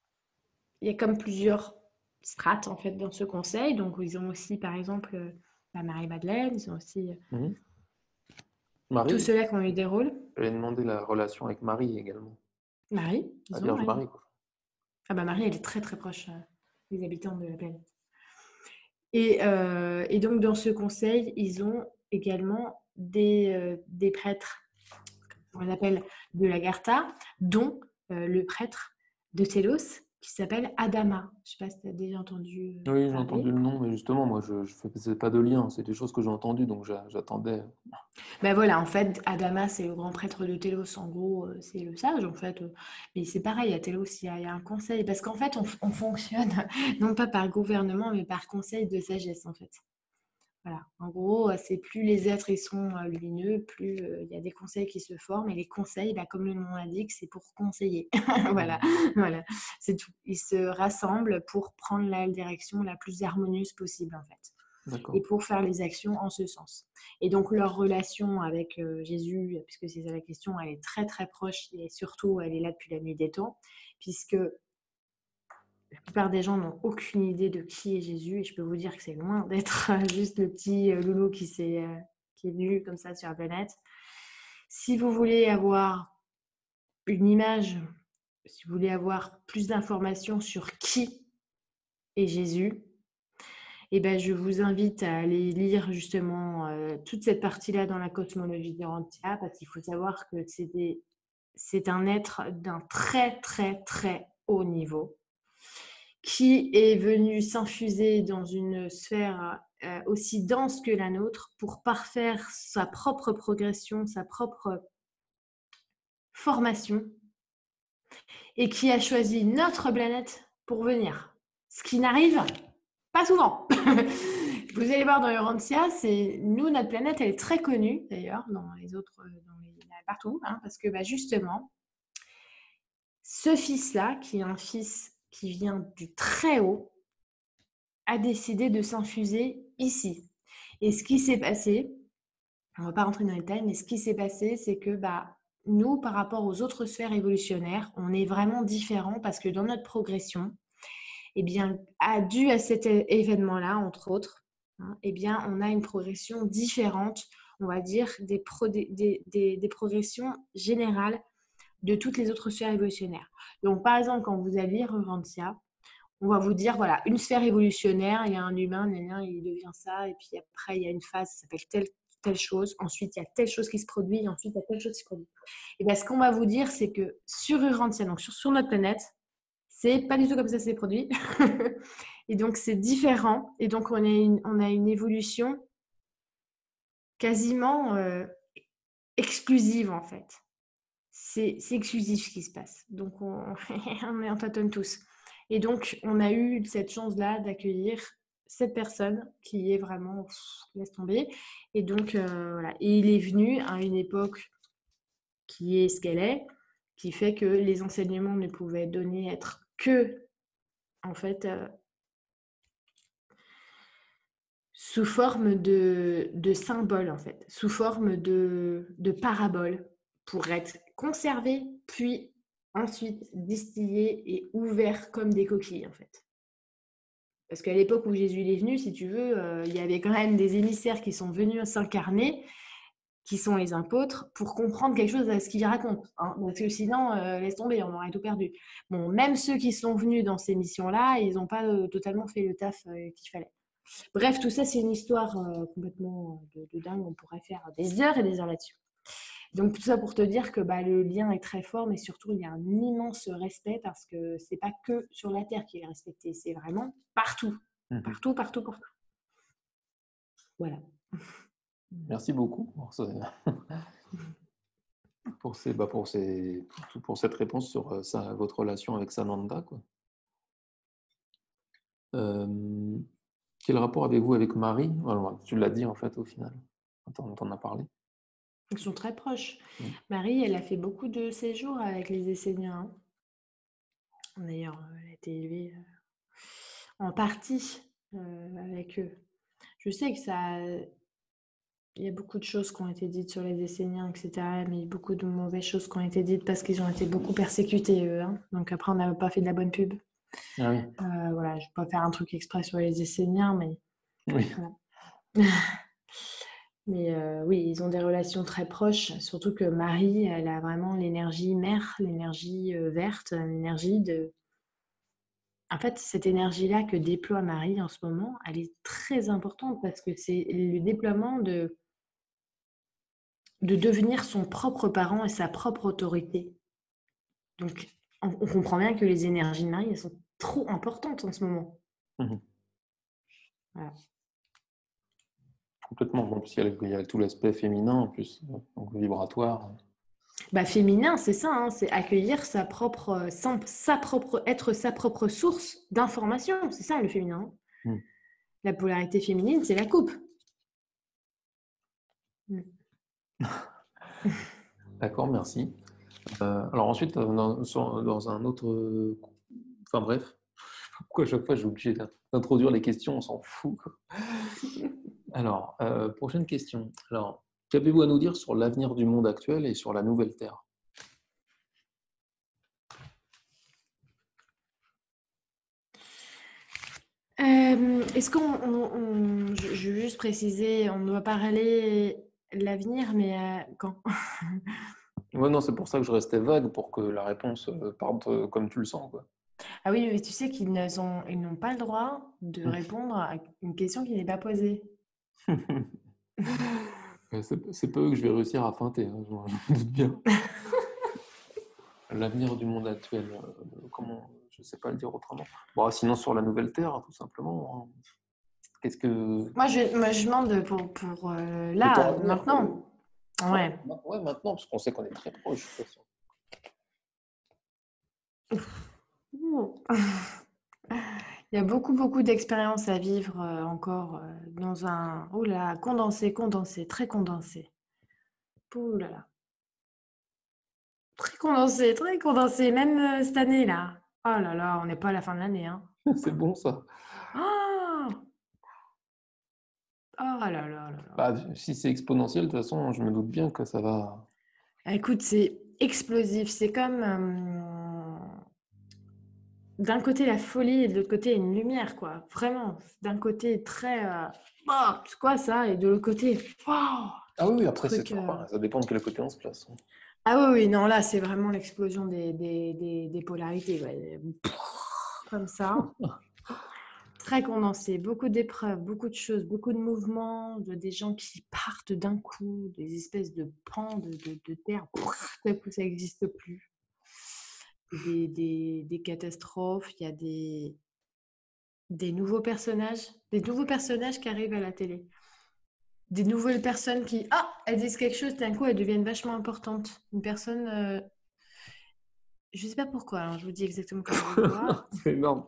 y a comme plusieurs strates, en fait, dans ce conseil. Donc, ils ont aussi, par exemple, Marie-Madeleine, ils ont aussi Tous Marie, ceux-là qui ont eu des rôles. j'allais demander la relation avec Marie également, Marie, la ils ont Vierge Marie. Marie, quoi. Ah bah Marie, elle est très très proche des habitants de la planète. Et donc dans ce conseil, ils ont également des prêtres, on appelle de l'Agartha, dont le prêtre de Télos, qui s'appelle Adama. Je ne sais pas si tu as déjà entendu Oui, j'ai entendu parler. le nom, mais justement, moi, je faisais pas de lien. C'est des choses que j'ai entendues, donc j'attendais. Ben voilà, en fait, Adama, c'est le grand prêtre de Télos. En gros, c'est le sage, en fait. Mais c'est pareil, à Télos, il y a un conseil. Parce qu'en fait, on fonctionne non pas par gouvernement, mais par conseil de sagesse, en fait. Voilà. En gros, c'est plus les êtres ils sont lumineux, plus il y a des conseils qui se forment. Et les conseils, bah, comme le nom l'indique, c'est pour conseiller. Voilà, voilà, c'est tout. Ils se rassemblent pour prendre la direction la plus harmonieuse possible, en fait. Et D'accord. pour faire les actions en ce sens. Et donc leur relation avec Jésus, puisque c'est ça la question, elle est très très proche et surtout elle est là depuis la nuit des temps, puisque la plupart des gens n'ont aucune idée de qui est Jésus et je peux vous dire que c'est loin d'être juste le petit loulou qui est venu comme ça sur la planète. Si vous voulez avoir une image, si vous voulez avoir plus d'informations sur qui est Jésus, eh ben, je vous invite à aller lire justement toute cette partie-là dans la cosmologie d'Urantia, parce qu'il faut savoir que c'est un être d'un très très très haut niveau qui est venu s'infuser dans une sphère aussi dense que la nôtre pour parfaire sa propre progression, sa propre formation, et qui a choisi notre planète pour venir. Ce qui n'arrive pas souvent. Vous allez voir dans Urantia, nous, notre planète, elle est très connue d'ailleurs dans les autres, partout, hein, parce que justement, ce fils-là, qui est un fils qui vient du très haut, a décidé de s'infuser ici. Et ce qui s'est passé, on ne va pas rentrer dans les détails, mais ce qui s'est passé, c'est que nous, par rapport aux autres sphères évolutionnaires, on est vraiment différents parce que dans notre progression, eh bien, dû à cet événement-là, entre autres, hein, eh bien, on a une progression différente, on va dire, des progressions générales de toutes les autres sphères évolutionnaires. Donc, par exemple, quand vous allez lire Urantia, on va vous dire, voilà, une sphère évolutionnaire, il y a un humain, il devient ça, et puis après, il y a une phase qui s'appelle telle chose, ensuite, il y a telle chose qui se produit, et ensuite, il y a telle chose qui se produit. Et bien, ce qu'on va vous dire, c'est que sur Urantia, donc sur notre planète, c'est pas du tout comme ça c'est produit. Et donc, c'est différent. Et donc, on a une évolution quasiment exclusive, en fait. C'est exclusif ce qui se passe. Donc, on tâtonne tous. Et donc, on a eu cette chance-là d'accueillir cette personne qui est vraiment, laisse tomber. Et donc, voilà. Et il est venu à une époque qui est ce qu'elle est, qui fait que les enseignements ne pouvaient être que, en fait, sous forme de symboles, en fait, sous forme de paraboles, pour être conservés, puis ensuite distillés et ouverts comme des coquilles, en fait. Parce qu'à l'époque où Jésus est venu, si tu veux, il y avait quand même des émissaires qui sont venus s'incarner, qui sont les apôtres, pour comprendre quelque chose à ce qu'ils racontent. Hein, parce que sinon, laisse tomber, on aurait tout perdu. Bon, même ceux qui sont venus dans ces missions-là, ils n'ont pas totalement fait le taf qu'il fallait. Bref, tout ça, c'est une histoire complètement de dingue. On pourrait faire des heures et des heures là-dessus. Donc, tout ça pour te dire que le lien est très fort, mais surtout, il y a un immense respect parce que c'est pas que sur la Terre qu'il est respecté, c'est vraiment partout. Partout, partout, partout. Voilà. Merci beaucoup pour cette réponse sur votre relation avec Sananda, quoi. Quel rapport avez-vous avec Marie? Alors, tu l'as dit en fait au final. On t'en a parlé. Ils sont très proches. Marie, elle a fait beaucoup de séjours avec les Esséniens. D'ailleurs, elle a été élevée en partie avec eux. Je sais que il y a beaucoup de choses qui ont été dites sur les Esséniens, etc. Mais il y a beaucoup de mauvaises choses qui ont été dites parce qu'ils ont été beaucoup persécutés, eux. Hein. Donc après, on n'a pas fait de la bonne pub. Ah oui. Voilà, je ne vais pas faire un truc exprès sur les Esséniens, mais Oui. voilà. Mais oui, ils ont des relations très proches, surtout que Marie, elle a vraiment l'énergie mère, l'énergie verte, l'énergie de... En fait, cette énergie-là que déploie Marie en ce moment, elle est très importante parce que c'est le déploiement de devenir son propre parent et sa propre autorité. Donc, on comprend bien que les énergies de Marie, elles sont trop importantes en ce moment. Mhm. Voilà. Complètement. Bon, puis il y a tout l'aspect féminin en plus, donc vibratoire. Bah, féminin, c'est ça, hein, c'est accueillir être sa propre source d'information. C'est ça le féminin. Mhm. La polarité féminine, c'est la coupe. D'accord, merci. Alors ensuite, dans un autre... Enfin bref, pourquoi à chaque fois j'ai obligé d'introduire les questions, on s'en fout, quoi. Alors, prochaine question. Alors, qu'avez-vous à nous dire sur l'avenir du monde actuel et sur la nouvelle Terre? Est-ce je veux juste préciser, on doit parler l'avenir, mais quand? Ouais, non, c'est pour ça que je restais vague, pour que la réponse parte comme tu le sens, quoi. Ah oui, mais tu sais ils n'ont pas le droit de répondre à une question qui n'est pas posée. Ouais, c'est pas eux que je vais réussir à feinter, hein, je me doute bien. L'avenir du monde actuel, comment, je sais pas le dire autrement. Bon, sinon sur la nouvelle Terre, tout simplement, hein. Qu'est-ce que... Moi, je demande pour Le temps là, à venir, quoi. maintenant. Ouais. Ouais, maintenant, parce qu'on sait qu'on est très proche, de toute façon. Ouh. Il y a beaucoup, beaucoup d'expériences à vivre encore dans un... Oh là, condensé, condensé, très condensé. Ouh là là. Très condensé, même cette année-là. Oh là là, on n'est pas à la fin de l'année, hein. C'est bon, ça. Ah oh là là là là. Bah, si c'est exponentiel, de toute façon, je me doute bien que ça va... Écoute, c'est explosif. C'est comme d'un côté la folie et de l'autre côté une lumière, quoi. Vraiment. D'un côté très... oh, c'est quoi ça? Et de l'autre côté... Wow, Ah oui, oui, après, truc... ça dépend de quel côté on se place, hein. Ah oui, oui, non, là, c'est vraiment l'explosion des polarités. Ouais. Comme ça. Très condensé. Beaucoup d'épreuves, beaucoup de choses, beaucoup de mouvements, des gens qui partent d'un coup, des espèces de pans de terre. D'un coup, ça n'existe plus. Des catastrophes. Il y a des nouveaux personnages qui arrivent à la télé. Des nouvelles personnes qui, ah, elles disent quelque chose, d'un coup, elles deviennent vachement importantes. Une personne, je ne sais pas pourquoi, hein, je vous dis exactement comment je le vois. C'est énorme.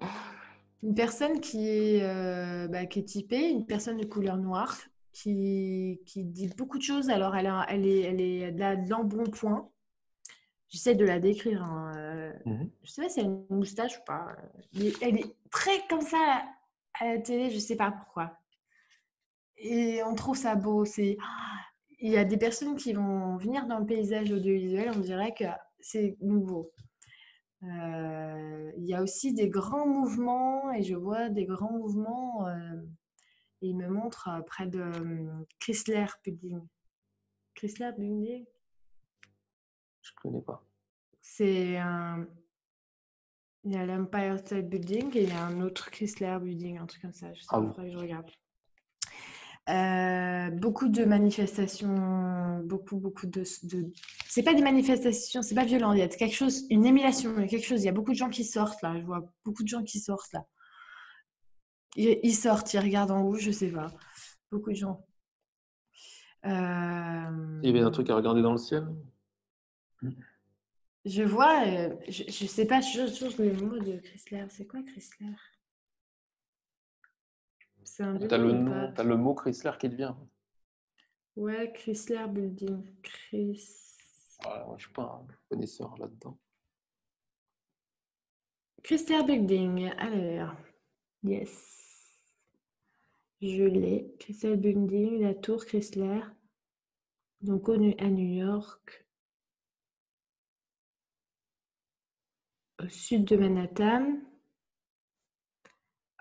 Une personne qui est typée, une personne de couleur noire, qui dit beaucoup de choses. Alors, elle a de l'embonpoint. J'essaie de la décrire, hein. Mhm. Je sais pas si elle a une moustache ou pas. Mais elle est très comme ça à la télé, je sais pas pourquoi. Et on trouve ça beau. Il y a des personnes qui vont venir dans le paysage audiovisuel, on dirait que c'est nouveau. Il y a aussi des grands mouvements, et je vois des grands mouvements, et il me montre près de Chrysler Building. Chrysler Building, Je connais pas. c'est un... Il y a l'Empire State Building et il y a un autre Chrysler Building, un truc comme ça. Je sais Ah pas, il oui. faudrait que je regarde. Beaucoup de manifestations, C'est pas des manifestations, c'est pas violent. Il y a quelque chose, une émulation, il y a quelque chose. Il y a beaucoup de gens qui sortent là. Je vois beaucoup de gens qui sortent là. Ils sortent, ils regardent en haut, je sais pas. Beaucoup de gens. Il y avait un Euh, truc à regarder dans le ciel. Je vois, je sais pas, je cherche le mot de Chrysler. C'est quoi Chrysler? C'est un T'as building le ou nom, pas? t'as le mot Chrysler qui te vient. Ouais, Chrysler Building. Voilà, moi, je suis pas un connaisseur là-dedans. Chrysler Building. Alors, yes. Je l'ai. Chrysler Building, la tour Chrysler. Donc à New York, au sud de Manhattan.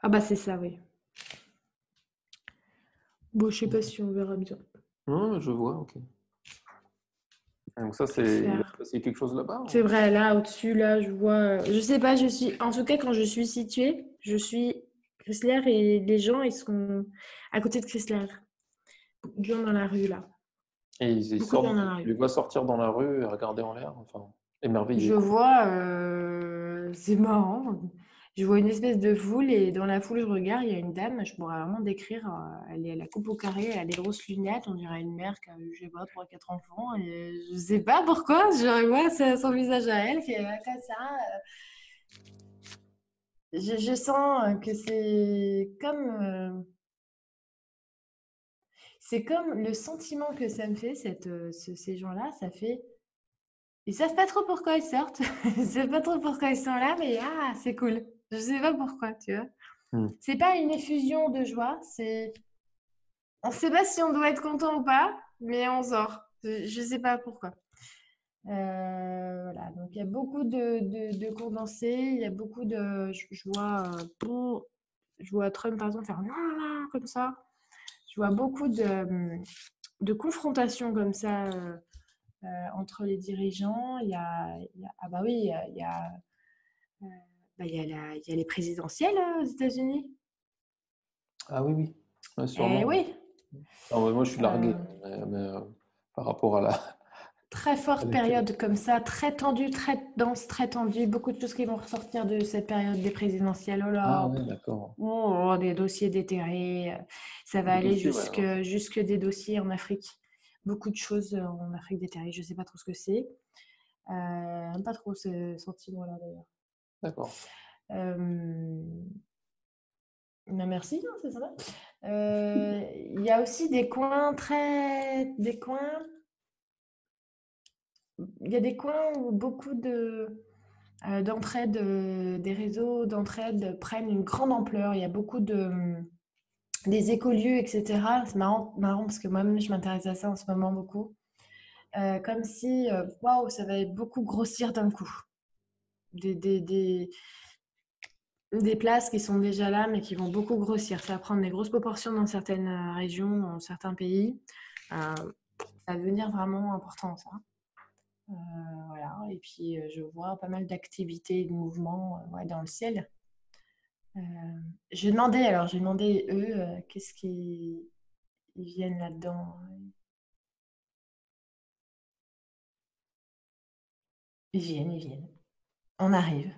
Ah bah c'est ça, oui. Bon, je sais pas si on verra bien. Non, je vois, ok. Donc ça, il va se passer quelque chose là-bas C'est ou... vrai, là, au-dessus, là, je vois. Je sais pas, en tout cas, quand je suis située, je suis Chrysler et les gens, ils sont à côté de Chrysler. Beaucoup de gens dans la rue, là. Et ils Beaucoup de gens sortent, dans la tu rue. les vois sortir dans la rue et regarder en l'air, enfin, émerveillés, Je quoi. vois, c'est marrant. Je vois une espèce de foule et dans la foule, je regarde, il y a une dame, je pourrais vraiment décrire, elle est à la coupe au carré, elle a des grosses lunettes, on dirait une mère qui a eu, je sais pas, 3 4 enfants, et je sais pas pourquoi, je vois son visage à elle qui est là comme ça. Je sens que c'est comme le sentiment que ça me fait, ces gens-là, ça fait. Ils savent pas trop pourquoi ils sortent, ils savent pas trop pourquoi ils sont là, mais c'est cool. Je sais pas pourquoi, tu vois. Hmm. C'est pas une effusion de joie, on sait pas si on doit être content ou pas, mais on sort. Je sais pas pourquoi. Voilà, donc il y a beaucoup de condensés, il y a beaucoup de. Je vois Trump par exemple faire comme ça. Je vois beaucoup de confrontations comme ça entre les dirigeants. Ah bah oui, il y a les présidentielles aux États-Unis. Ah oui, oui, ouais, Eh sûrement. oui, Ah ouais, moi, je suis largué, euh, par rapport à très à forte l'actualité. période comme ça, très tendue, très dense, très tendue. Beaucoup de choses qui vont ressortir de cette période des présidentielles. Oh Ah là, ouais, d'accord. des dossiers déterrés. Ça va Des aller dossiers, ouais. jusque des dossiers en Afrique. Beaucoup de choses en Afrique déterrées. Je ne sais pas trop ce que c'est. Pas trop ce sentiment-là d'ailleurs. D'accord. Euh, mais merci, hein, c'est sympa. Il y a aussi il y a des coins où beaucoup d'entraide, des réseaux d'entraide prennent une grande ampleur. Il y a beaucoup des écolieux, etc. C'est marrant parce que moi-même, je m'intéresse à ça en ce moment beaucoup. Comme si, waouh, ça va beaucoup grossir d'un coup. Des, des, des, des places qui sont déjà là, mais qui vont beaucoup grossir. Ça va prendre des grosses proportions dans certaines régions, dans certains pays. Ça va devenir vraiment important, ça. Voilà. Et puis, je vois pas mal d'activités, de mouvements ouais, dans le ciel. Euh, j'ai demandé eux, qu'est-ce qu'ils ils viennent là-dedans. Ils viennent. On arrive.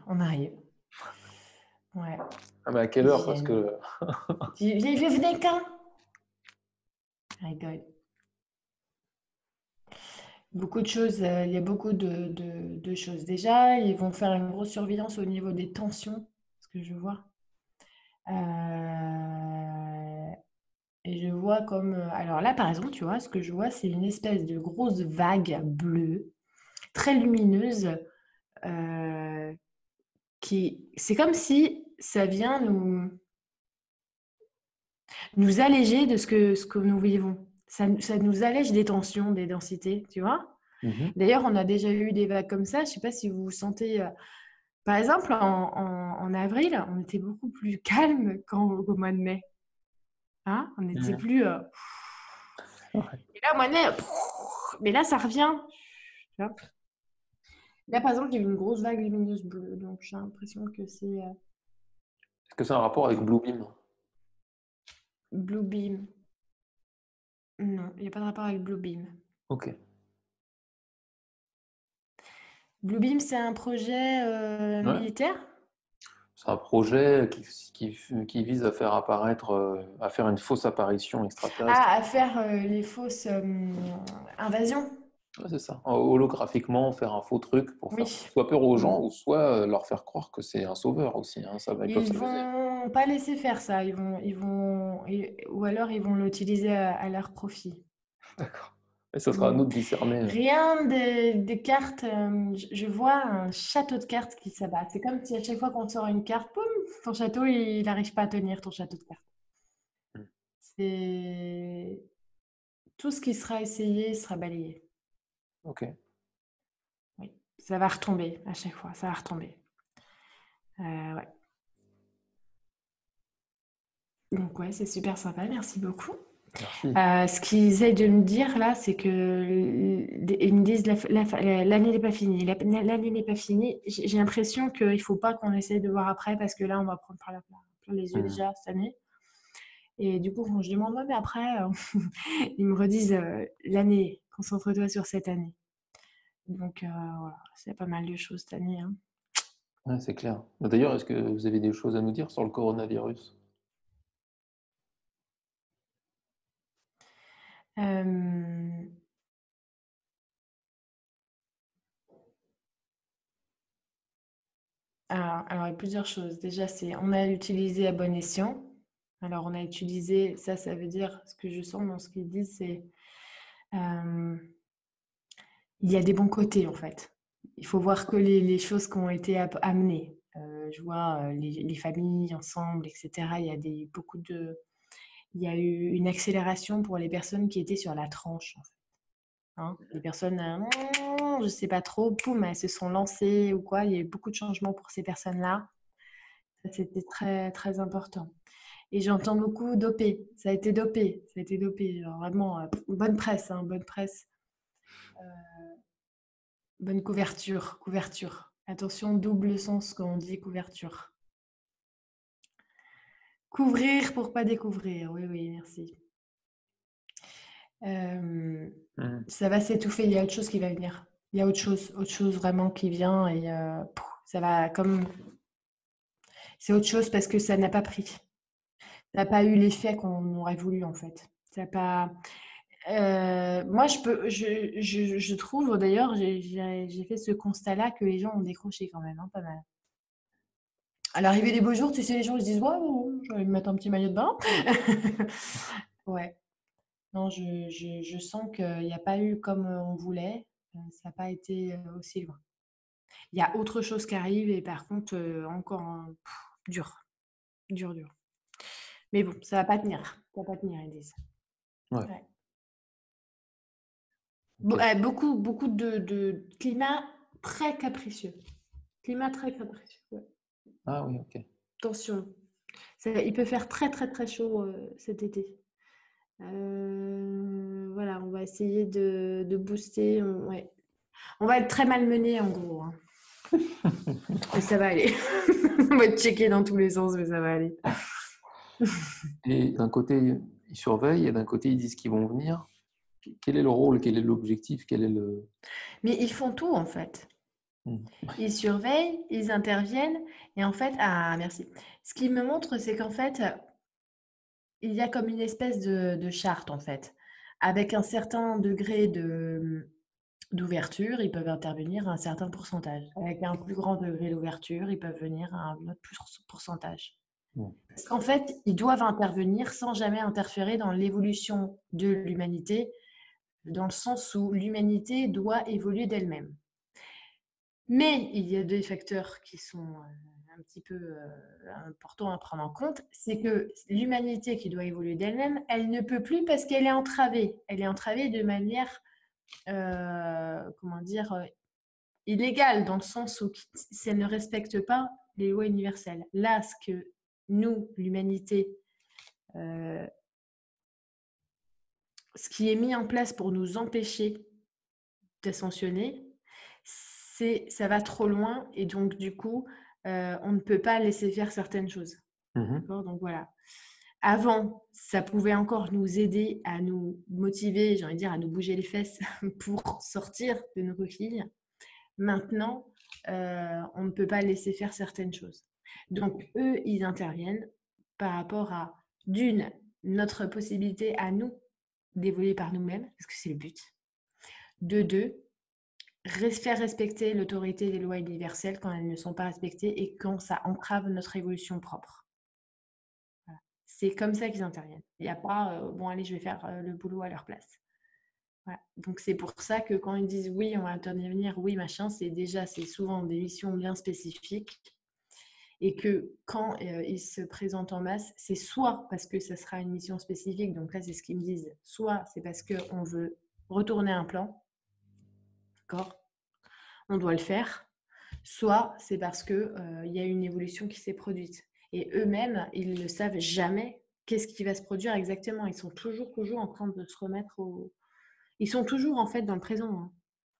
Ouais, Ah mais à quelle ils heure? Parce viennent. que... Venez quand? Je rigole. Beaucoup de choses, il y a beaucoup de choses. Déjà, ils vont faire une grosse surveillance au niveau des tensions, ce que je vois. Euh, et je vois comme. Alors là, par exemple, tu vois, ce que je vois, c'est une espèce de grosse vague bleue, très lumineuse, euh, c'est comme si ça vient nous alléger de ce que nous vivons. Ça nous allège des tensions, des densités, tu vois. Mhm. D'ailleurs, on a déjà eu des vagues comme ça. Je ne sais pas si vous vous sentez. Par exemple, en avril, on était beaucoup plus calme qu'au mois de mai. Hein, on était Mhm. plus. Ouais. Et là, au mois de mai, mais là, ça revient. Tu vois. Là, par exemple, il y a eu une grosse vague lumineuse bleue. Donc, j'ai l'impression que c'est Est-ce que c'est un rapport avec Bluebeam? Blue Beam. Non, il n'y a pas de rapport avec Blue Beam. Ok. Bluebeam, c'est un projet Ouais. militaire? C'est un projet qui vise à faire apparaître, à faire une fausse apparition extraterrestre. Ah, à faire les fausses invasions? Ouais, c'est ça. Holographiquement, faire un faux truc pour faire Oui. soit peur aux Mm. gens ou soit leur faire croire que c'est un sauveur aussi, hein. Ils peuvent Ils s'amuser. vont pas laisser faire ça. Ou alors ils vont l'utiliser à leur profit. D'accord. Et ça sera à Mm. nous de discerner. Rien des cartes. Je vois un château de cartes qui s'abat. C'est comme si à chaque fois qu'on sort une carte, poum, ton château, il n'arrive pas à tenir ton château de cartes. C'est tout ce qui sera essayé sera balayé. Ok. Oui, ça va retomber à chaque fois, ça va retomber. Ouais. Donc ouais, c'est super sympa, merci beaucoup. Merci. Ce qu'ils essayent de me dire là, c'est que ils me disent l'année n'est pas finie. L'année n'est pas finie. J'ai l'impression qu'il ne faut pas qu'on essaye de voir après parce que là, on va prendre plein les yeux Hmm. déjà cette année. Et du coup, quand je demande, ouais, mais après, ils me redisent l'année, concentre-toi sur cette année. Donc voilà, c'est pas mal de choses cette année, hein. Ouais, c'est clair. D'ailleurs, est-ce que vous avez des choses à nous dire sur le coronavirus? Euh, alors, il y a plusieurs choses. Déjà, on a utilisé à bon escient. Alors, on a utilisé, ça veut dire, ce que je sens dans ce qu'ils disent, c'est euh, il y a des bons côtés, en fait. Il faut voir que les choses qui ont été amenées. Je vois les familles ensemble, etc. Il y a eu une accélération pour les personnes qui étaient sur la tranche, en fait, hein. Les personnes, je ne sais pas trop, poum, elles se sont lancées ou quoi. Il y a eu beaucoup de changements pour ces personnes-là. Ça, c'était très, très important. Et j'entends beaucoup dopé. Ça a été dopé. Ça a été dopé. Genre vraiment, bonne presse, hein, bonne presse. Bonne couverture. Couverture. Attention, double sens quand on dit couverture. Couvrir pour pas découvrir. Oui, oui, merci. Euh, Hmm. Ça va s'étouffer. Il y a autre chose qui va venir. Il y a autre chose vraiment qui vient et ça va comme. C'est autre chose parce que ça n'a pas pris. Ça n'a pas eu l'effet qu'on aurait voulu en fait. Ça n'a pas. Moi, je trouve d'ailleurs, j'ai fait ce constat-là que les gens ont décroché quand même, hein, pas mal. À l'arrivée des beaux jours, tu sais, les gens ils se disent, ouais, je vais me mettre un petit maillot de bain. Ouais, non, je sens qu'il n'y a pas eu comme on voulait, ça n'a pas été aussi loin. Il y a autre chose qui arrive et par contre, encore dur, dur, dur. Mais bon, ça va pas tenir, ça va pas tenir, ils disent. Ouais, Ouais. ok. Beaucoup de climat très capricieux. Climat très capricieux. Ouais. Ah oui, ok. Attention, il peut faire très très très chaud cet été. Voilà, on va essayer de booster. Ouais. On va être très malmené en gros, hein. Mais ça va aller. On va être checké dans tous les sens, mais ça va aller. Et d'un côté, ils surveillent, et d'un côté, ils disent qu'ils vont venir. Quel est le rôle, quel est l'objectif, quel est le... Mais ils font tout en fait. Hmm. Ils surveillent, ils interviennent. Et en fait, ah merci. Ce qui me montre, c'est qu'en fait, il y a comme une espèce de charte en fait. Avec un certain degré d'ouverture, ils peuvent intervenir à un certain pourcentage. Avec un plus grand degré d'ouverture, ils peuvent venir à un autre pourcentage. Hmm. Parce qu'en fait, ils doivent intervenir sans jamais interférer dans l'évolution de l'humanité, dans le sens où l'humanité doit évoluer d'elle-même. Mais il y a des facteurs qui sont un petit peu importants à prendre en compte, c'est que l'humanité qui doit évoluer d'elle-même, elle ne peut plus parce qu'elle est entravée. Elle est entravée de manière, comment dire, illégale, dans le sens où elle ne respecte pas les lois universelles. Là, ce que nous, l'humanité, euh, ce qui est mis en place pour nous empêcher d'ascensionner, ça va trop loin et donc du coup, on ne peut pas laisser faire certaines choses. Mhm. D'accord. Donc voilà. Avant, ça pouvait encore nous aider à nous motiver, j'ai envie de dire, à nous bouger les fesses pour sortir de nos coquilles. Maintenant, on ne peut pas laisser faire certaines choses. Donc, eux, ils interviennent par rapport à, d'une, notre possibilité à nous d'évoluer par nous-mêmes, parce que c'est le but. De deux, faire respecter l'autorité des lois universelles quand elles ne sont pas respectées et quand ça entrave notre évolution propre. Voilà. C'est comme ça qu'ils interviennent. Il n'y a pas, bon, allez, je vais faire le boulot à leur place. Voilà. Donc c'est pour ça que quand ils disent oui, on va intervenir, oui, machin, c'est souvent des missions bien spécifiques et que quand ils se présentent en masse, c'est soit parce que ça sera une mission spécifique, donc là c'est ce qu'ils me disent, soit c'est parce qu'on veut retourner un plan, d'accord, on doit le faire, soit c'est parce qu'il y a une évolution qui s'est produite. Et eux-mêmes, ils ne savent jamais qu'est-ce qui va se produire exactement. Ils sont toujours en train de se remettre au... Ils sont toujours en fait dans le présent, hein.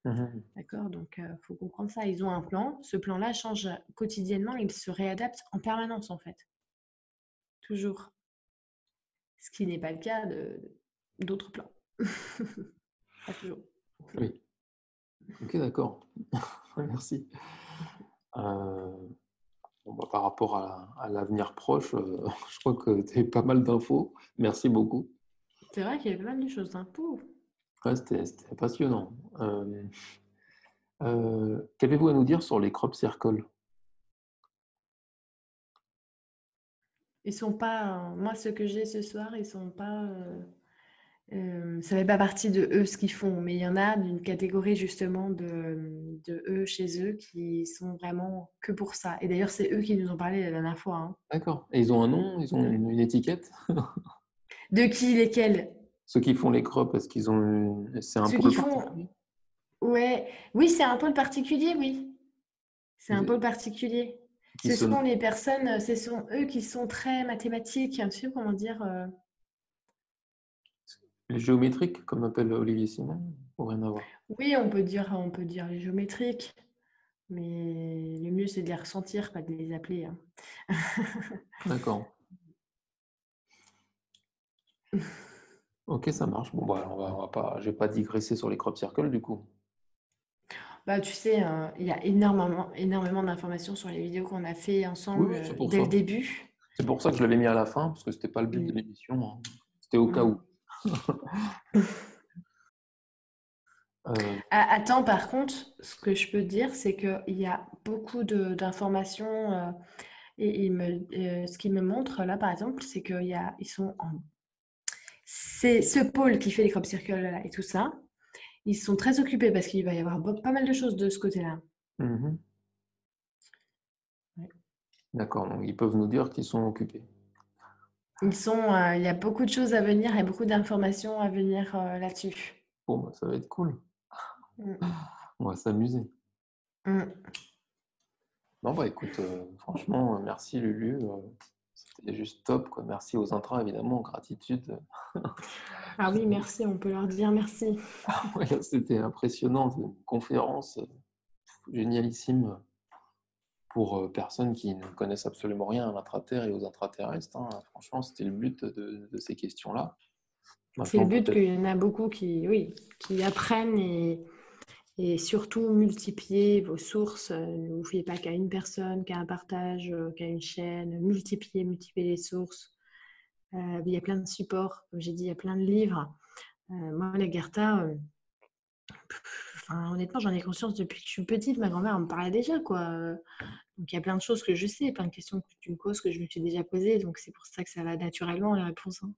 Mhm. D'accord? Donc, faut comprendre ça. Ils ont un plan. Ce plan-là change quotidiennement. Il se réadapte en permanence, en fait. Toujours. Ce qui n'est pas le cas d'autres plans. Pas toujours. Oui. Ok, d'accord. Merci. Euh, bon, bah, par rapport à l'avenir proche, je crois que tu as eu pas mal d'infos. Merci beaucoup. C'est vrai qu'il y avait pas mal de choses, hein. Pouh. Ouais, c'était passionnant. Qu'avez-vous à nous dire sur les crop circles? Ils sont pas, moi, ceux que j'ai ce soir, ils sont pas, ça fait pas partie de eux ce qu'ils font, mais il y en a d'une catégorie justement de eux chez eux qui sont vraiment que pour ça. Et d'ailleurs, c'est eux qui nous ont parlé la dernière fois, hein. D'accord. Et ils ont un nom? Ils ont une étiquette? De qui, lesquels? Ceux qui font les crops, est-ce qu'ils ont c'est un Ceux qui pôle font, particulier? ouais, oui, c'est un pôle particulier, oui. C'est un Ils- pôle particulier. Qui Ce sont se... les personnes, ce sont eux qui sont très mathématiques, tu sais comment dire, Les géométriques, comme appelle Olivier Simon, ou rien à voir? oui, on peut dire les géométriques, mais le mieux c'est de les ressentir, pas de les appeler, hein. D'accord. Ok, ça marche. Bon, bah, on va pas, je vais pas digresser sur les crop circles du coup. Bah, tu sais, il y a énormément d'informations sur les vidéos qu'on a fait Oui, ensemble oui, c'est pour dès le ça. début. C'est pour ça que je l'avais mis à la fin, parce que c'était pas le but de Mm. l'émission, hein. C'était au cas où. Mm. Euh, Attends, par contre, ce que je peux te dire, c'est qu'il y a beaucoup d'informations et ce qu'il me montre là, par exemple, c'est ils sont c'est ce pôle qui fait les crop circles là, et tout ça. Ils sont très occupés parce qu'il va y avoir pas mal de choses de ce côté-là. mhm. Ouais. D'accord, donc ils peuvent nous dire qu'ils sont occupés. Il y a beaucoup de choses à venir et beaucoup d'informations à venir là-dessus. Bon, bah, ça va être cool. Mm. On va s'amuser. Mm. Non, bah écoute, franchement, merci Lulu. C'était juste top, quoi. Merci aux intras, évidemment, gratitude. Ah oui, merci, on peut leur dire merci. Ouais, c'était impressionnant, une conférence génialissime pour personnes qui ne connaissent absolument rien à l'intraterre et aux intraterrestres, hein. Franchement, c'était le but de ces questions-là. C'est le Maintenant, but peut-être. qu'il y en a beaucoup qui, oui, qui apprennent et surtout multiplier vos sources. Ne vous fiez pas qu'à une personne, qu'à un partage, qu'à une chaîne. Multiplier les sources. Il y a plein de supports, comme j'ai dit, il y a plein de livres. Moi, l'Agartha, enfin, honnêtement, j'en ai conscience depuis que je suis petite. Ma grand-mère en me parlait déjà, quoi. Donc, il y a plein de choses que je sais, plein de questions que tu me poses que je me suis déjà posées. Donc, c'est pour ça que ça va naturellement, les réponses, hein.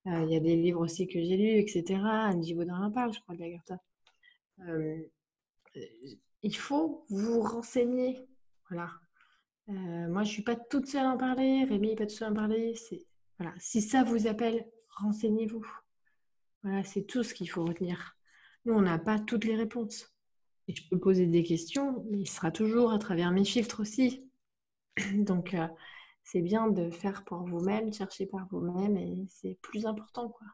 Il y a des livres aussi que j'ai lus, etc. Anne Giraudin en parle, je crois, de l'Agartha. Euh, il faut vous renseigner. Voilà. Moi, je ne suis pas toute seule à en parler. Rémi n'est pas tout seul à en parler. Voilà. Si ça vous appelle, renseignez-vous. Voilà, c'est tout ce qu'il faut retenir. Nous, on n'a pas toutes les réponses. Et je peux poser des questions, mais il sera toujours à travers mes filtres aussi. Donc, c'est bien de faire pour vous-même, chercher par vous-même, et c'est plus important, quoi.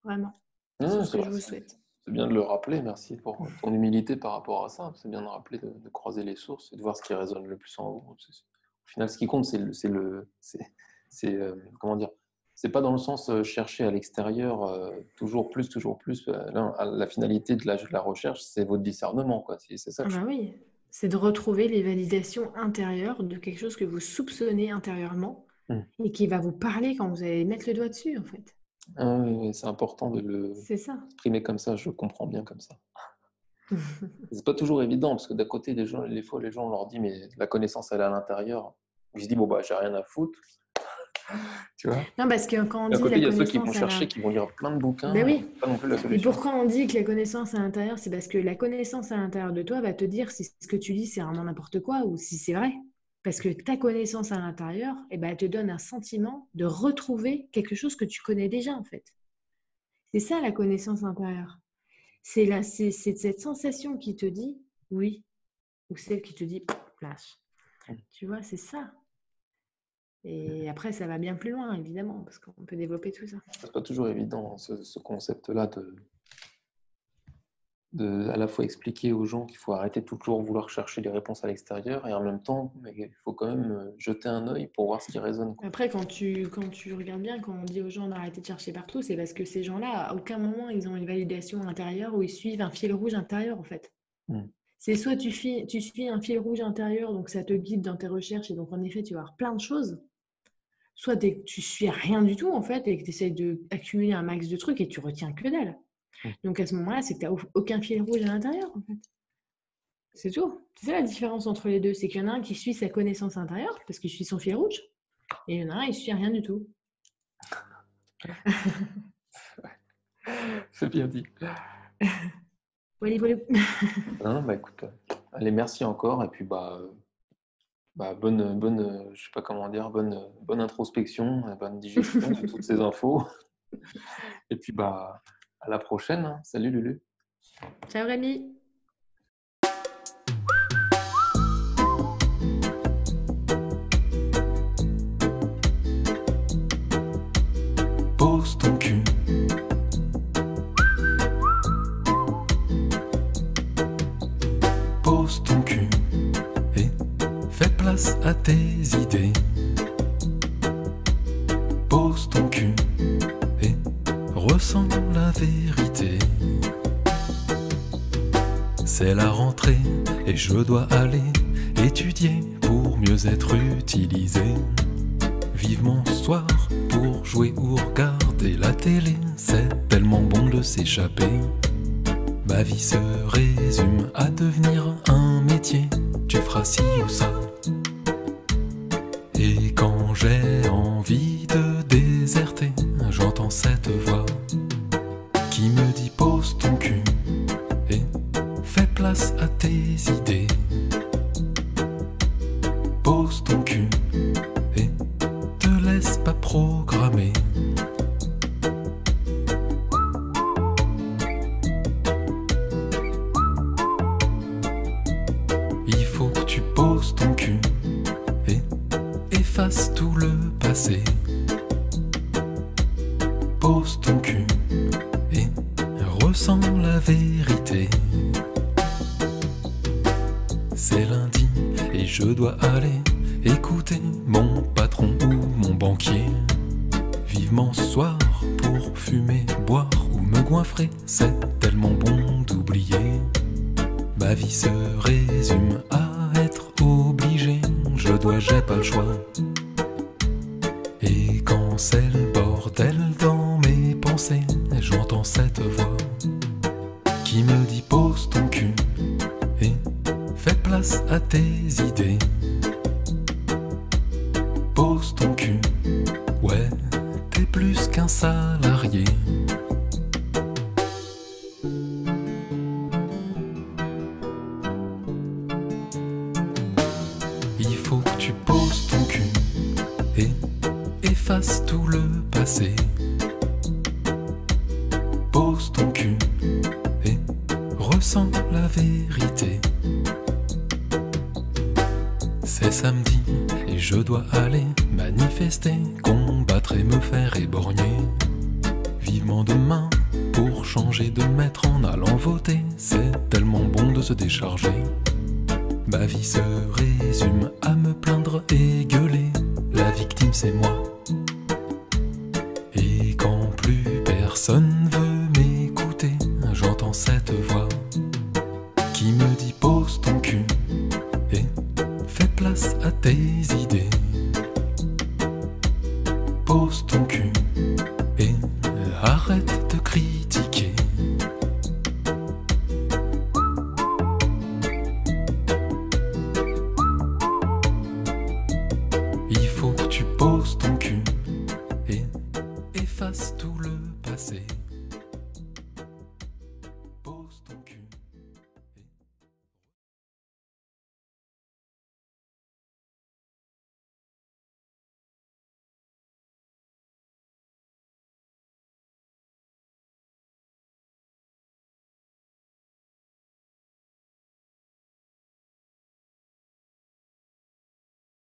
Vraiment. C'est Non, ce que je vous souhaite. c'est bien de le rappeler. Merci pour ton humilité par rapport à ça. C'est bien de rappeler, de croiser les sources et de voir ce qui résonne le plus en vous. Au final, ce qui compte, comment dire, c'est pas dans le sens chercher à l'extérieur toujours plus, toujours plus. Là, la finalité de la recherche, c'est votre discernement, quoi. C'est ça Ah que je... bah oui, c'est de retrouver les validations intérieures de quelque chose que vous soupçonnez intérieurement Hmm. et qui va vous parler quand vous allez mettre le doigt dessus, en fait. Ah oui, oui, c'est important de le C'est ça. exprimer comme ça. Je comprends bien comme ça. C'est pas toujours évident parce que d'un côté, les fois, les gens, on leur dit, mais la connaissance, elle est à l'intérieur. Je dis, bon, bah, j'ai rien à foutre, tu vois. Non, parce que quand on D'un dit côté, la il y a ceux qui vont connaissance à chercher, l'intérieur, qui vont lire plein de ben bouquins, et oui. c'est pas non plus la Et solution. pourquoi on dit que la connaissance à l'intérieur, c'est parce que la connaissance à l'intérieur de toi va te dire si ce que tu dis, c'est vraiment n'importe quoi ou si c'est vrai. Parce que ta connaissance à l'intérieur, eh ben, elle te donne un sentiment de retrouver quelque chose que tu connais déjà, en fait. C'est ça la connaissance intérieure. C'est cette sensation qui te dit oui ou celle qui te dit lâche. Tu vois, c'est ça. Et après, ça va bien plus loin, évidemment, parce qu'on peut développer tout ça. C'est pas toujours évident, ce concept-là de à la fois expliquer aux gens qu'il faut arrêter de toujours vouloir chercher les réponses à l'extérieur et en même temps, mais il faut quand même jeter un œil pour voir ce qui résonne, quoi. Après, quand tu regardes bien, quand on dit aux gens d'arrêter de chercher partout, c'est parce que ces gens-là, à aucun moment, ils ont une validation intérieure ou ils suivent un fil rouge intérieur, en fait. C'est soit tu suis un fil rouge intérieur, donc ça te guide dans tes recherches, et donc en effet, tu vas avoir plein de choses. Soit tu suis rien du tout, en fait, et que tu essayes d'accumuler un max de trucs et tu retiens que dalle. Donc à ce moment-là, c'est que tu n'as aucun fil rouge à l'intérieur, en fait. C'est tout. C'est ça la différence entre les deux. C'est qu'il y en a un qui suit sa connaissance intérieure, parce qu'il suit son fil rouge, et il y en a un, il suit rien du tout. C'est bien dit. Voilà, voilà. Non, bah écoute, allez, merci encore, et puis bonne, je sais pas comment dire, bonne introspection, bonne digestion de toutes ces infos. Et puis à la prochaine, hein. Salut Lulu. Ciao Rémi. Pose ton cul. Pose ton cul et fais place à tes idées. Pose ton cul et ressens la vérité. C'est la rentrée et je dois aller étudier pour mieux être utilisé. Vivement ce soir pour jouer ou regarder la télé, c'est tellement bon de s'échapper. Ma vie se résume à devenir un métier, tu feras ci ou ça. Et quand j'ai envie de déserter, j'entends cette voix qui me dit pose ton cul et fais place à tes idées. Pose ton cul et te laisse pas programmer. Il faut que tu poses ton cul et efface tout le passé. Pose ton cul et ressens la vérité. C'est lundi et je dois aller écouter mon patron ou mon banquier. Vivement ce soir pour fumer, boire ou me goinfrer, c'est tellement bon d'oublier. Ma vie se résume à être obligé, je dois, j'ai pas le choix. Et quand c'est le bordel dans mes pensées, j'entends cette voix qui me dit pose ton cul et fais place à tes idées. Pose ton cul, ouais, t'es plus qu'un salarié. Il faut que tu poses ton cul et efface tout le passé. Pose ton cul et ressens la vérité. C'est samedi et je dois aller manifester, combattre et me faire éborgner. Vivement demain pour changer de maître en allant voter, c'est tellement bon de se décharger. Ma vie se résume à me plaindre et gueuler, la victime c'est moi.